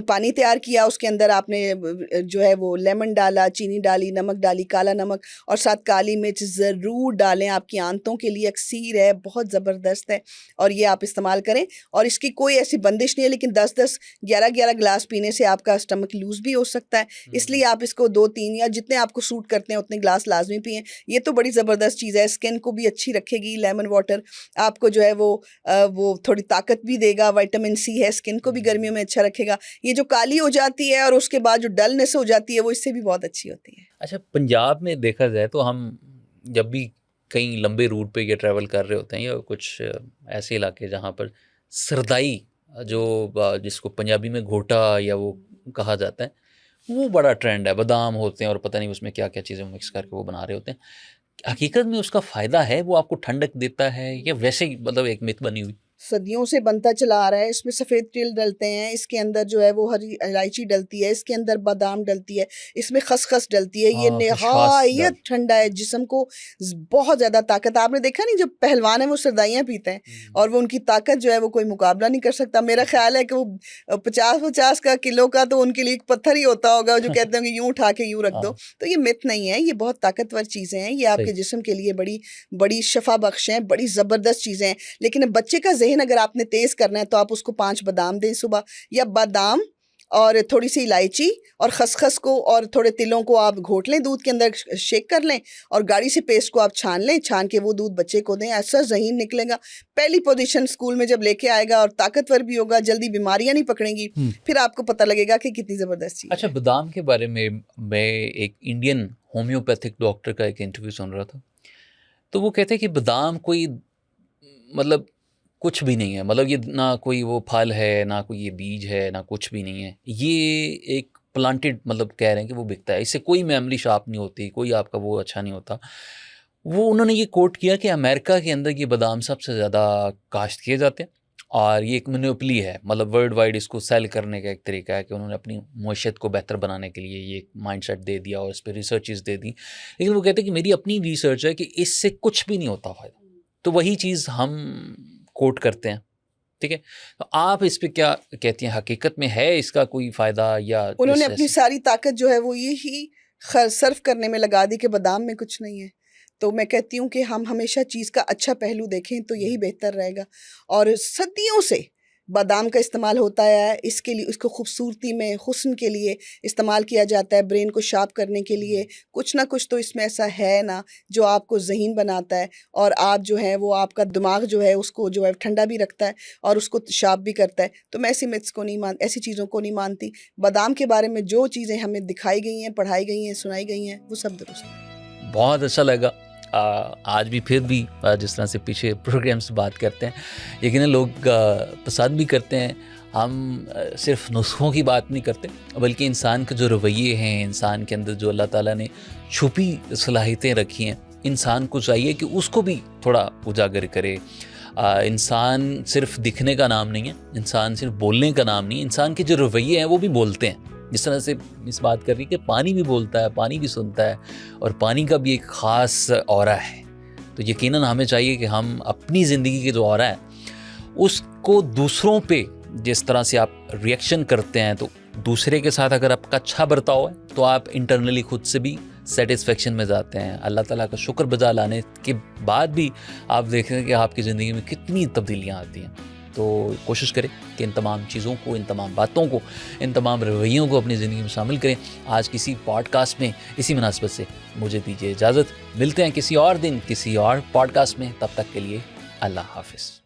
पानी तैयार किया, उसके अंदर आपने जो है वो लेमन डाला, चीनी डाली, नमक डाली, काला नमक और साथ काली मिर्च ज़रूर डालें। आपकी आंतों के लिए अक्सीर है, बहुत ज़बरदस्त है और ये आप इस्तेमाल करें। और इसकी कोई ऐसी बंदिश नहीं है, लेकिन 10-10, 11-11 ग्लास पीने से आपका स्टमक लूज़ भी हो सकता है। इसलिए आप इसको 2-3 या जितने आपको सूट करते हैं उतने ग्लास लाज़मी पिएँ। ये तो बड़ी ज़बरदस्त चीज़ है, स्किन को भी अच्छी रखेगी। लेमन वाटर आपको जो है वो थोड़ी ताकत भी देगा, विटामिन सी है, स्किन को भी गर्मियों में अच्छा रखेगा। ये जो काली हो जाती है और उसके बाद जो डलनेस हो जाती है वो इससे भी बहुत अच्छी होती है। अच्छा, पंजाब में देखा जाए तो हम जब भी कहीं लंबे रूट पे ये ट्रैवल कर रहे होते हैं या कुछ ऐसे इलाके जहाँ पर सरदाई जो जिसको पंजाबी में घोटा या वो कहा जाता है, वो बड़ा ट्रेंड है। बादाम होते हैं और पता नहीं उसमें क्या क्या चीज़ें मिक्स करके वो बना रहे होते हैं। हकीकत में उसका फ़ायदा है, वो आपको ठंडक देता है या वैसे ही मतलब एक मिथ बनी हुई? सदियों से बनता चला आ रहा है। इसमें सफ़ेद तिल डलते हैं, इसके अंदर जो है वो हरी इलायची डलती है, इसके अंदर बादाम डलती है, इसमें खसखस डलती है। ये हाँ, नहायत खुशवासदार। ठंडा है, जिस्म को बहुत ज़्यादा ताकत। आपने देखा नहीं, जो पहलवान है वो सरदाइयाँ पीते हैं और वो उनकी ताकत जो है वो कोई मुकाबला नहीं कर सकता। मेरा ख़्याल है कि वो 50-50 का किलो का तो उनके लिए एक पत्थर ही होता होगा, जो कहते हैं कि यूँ उठा के यूँ रख दो। हाँ, तो ये मिथ नहीं है, ये बहुत ताकतवर चीज़ें हैं। ये सही। आपके जिस्म के लिए बड़ी बड़ी शफ़ा बख्श हैं, बड़ी ज़बरदस्त चीज़ें हैं। लेकिन अब बच्चे का ज़हन अगर आपने तेज़ करना है तो आप उसको 5 बादाम दें सुबह, या बादाम और थोड़ी-सी इलायची और खसखस को और थोड़े तिलों को आप घोट लें, दूध के अंदर शेक कर लें और गाढ़ी सी पेस्ट को आप छान लें, छान के वो दूध बच्चे को दें। ऐसा ज़हीन निकलेगा। पहली पोज़ीशन स्कूल में जब लेके आएगा और ताकतवर भी होगा, जल्दी बीमारियाँ नहीं पकड़ेंगी, हुँ। फिर आपको पता लगेगा कि कितनी ज़बरदस्त चीज़ अच्छा, है। बादाम के बारे में मैं एक इंडियन होम्योपैथिक डॉक्टर का एक इंटरव्यू सुन रहा था। तो वो कहते हैं कि बादाम कोई मतलब कुछ भी नहीं है। मतलब ये ना कोई वो फल है, ना कोई ये बीज है, ना कुछ भी नहीं है। ये एक प्लांटेड मतलब कह रहे हैं कि वो बिकता है। इससे कोई मेमोरी शार्प नहीं होती, कोई आपका वो अच्छा नहीं होता। वो उन्होंने ये कोट किया कि अमेरिका के अंदर ये बादाम सबसे ज़्यादा काश्त किए जाते हैं और ये एक मोनोपोली है। मतलब वर्ल्ड वाइड इसको सेल करने का एक तरीका है कि उन्होंने अपनी मईशत को बेहतर बनाने के लिए ये एक माइंडसेट दे दिया और इस पे रिसर्चेज़ दे दी। लेकिन वो कहते हैं कि मेरी अपनी रिसर्च है कि इससे कुछ भी नहीं होता फ़ायदा। तो वही चीज़ हम कोट करते हैं, ठीक है? तो आप इस पे क्या कहती हैं? हकीकत में है इसका कोई फ़ायदा या उन्होंने जैसे अपनी ऐसे? सारी ताकत जो है वो यही सर्व करने में लगा दी कि बादाम में कुछ नहीं है। तो मैं कहती हूँ कि हम हमेशा चीज़ का अच्छा पहलू देखें तो यही बेहतर रहेगा। और सदियों से बादाम का इस्तेमाल होता आया है। इसके लिए, इसको खूबसूरती में, हुस्न के लिए इस्तेमाल किया जाता है, ब्रेन को शार्प करने के लिए। कुछ ना कुछ तो इसमें ऐसा है ना जो आपको ज़हीन बनाता है और आप जो है वो आपका दिमाग जो है उसको जो है ठंडा भी रखता है और उसको शार्प भी करता है। तो मैं ऐसी मिथ्स को नहीं मान ऐसी चीज़ों को नहीं मानती। बादाम के बारे में जो चीज़ें हमें दिखाई गई हैं, पढ़ाई गई हैं, सुनाई गई हैं, वो सब दुरुस्त है। बहुत अच्छा लगा। आज भी फिर भी जिस तरह से पीछे प्रोग्राम से बात करते हैं, यकीनन लोग पसंद भी करते हैं। हम सिर्फ नुस्ख़ों की बात नहीं करते, बल्कि इंसान के जो रवैये हैं, इंसान के अंदर जो अल्लाह ताला ने छुपी सलाहियतें रखी हैं, इंसान को चाहिए कि उसको भी थोड़ा उजागर करे। इंसान सिर्फ दिखने का नाम नहीं है, इंसान सिर्फ बोलने का नाम नहीं है, इंसान के जो रवैये हैं वो भी बोलते हैं। जिस तरह से इस बात कर रही कि पानी भी बोलता है, पानी भी सुनता है और पानी का भी एक ख़ास ऑरा है। तो यकीनन हमें चाहिए कि हम अपनी ज़िंदगी की जो ऑरा है उसको दूसरों पे जिस तरह से आप रिएक्शन करते हैं, तो दूसरे के साथ अगर आपका अच्छा बर्ताव है तो आप इंटरनली खुद से भी सेटिस्फेक्शन में जाते हैं। अल्लाह ताला का शुक्र बजा लाने के बाद भी आप देखेंगे कि आपकी ज़िंदगी में कितनी तब्दीलियाँ आती हैं। तो कोशिश करें कि इन तमाम चीज़ों को, इन तमाम बातों को, इन तमाम रवैयों को अपनी ज़िंदगी में शामिल करें। आज किसी पॉडकास्ट में इसी मुनासबत से मुझे दीजिए इजाज़त। मिलते हैं किसी और दिन, किसी और पॉडकास्ट में। तब तक के लिए अल्लाह हाफ़िज़।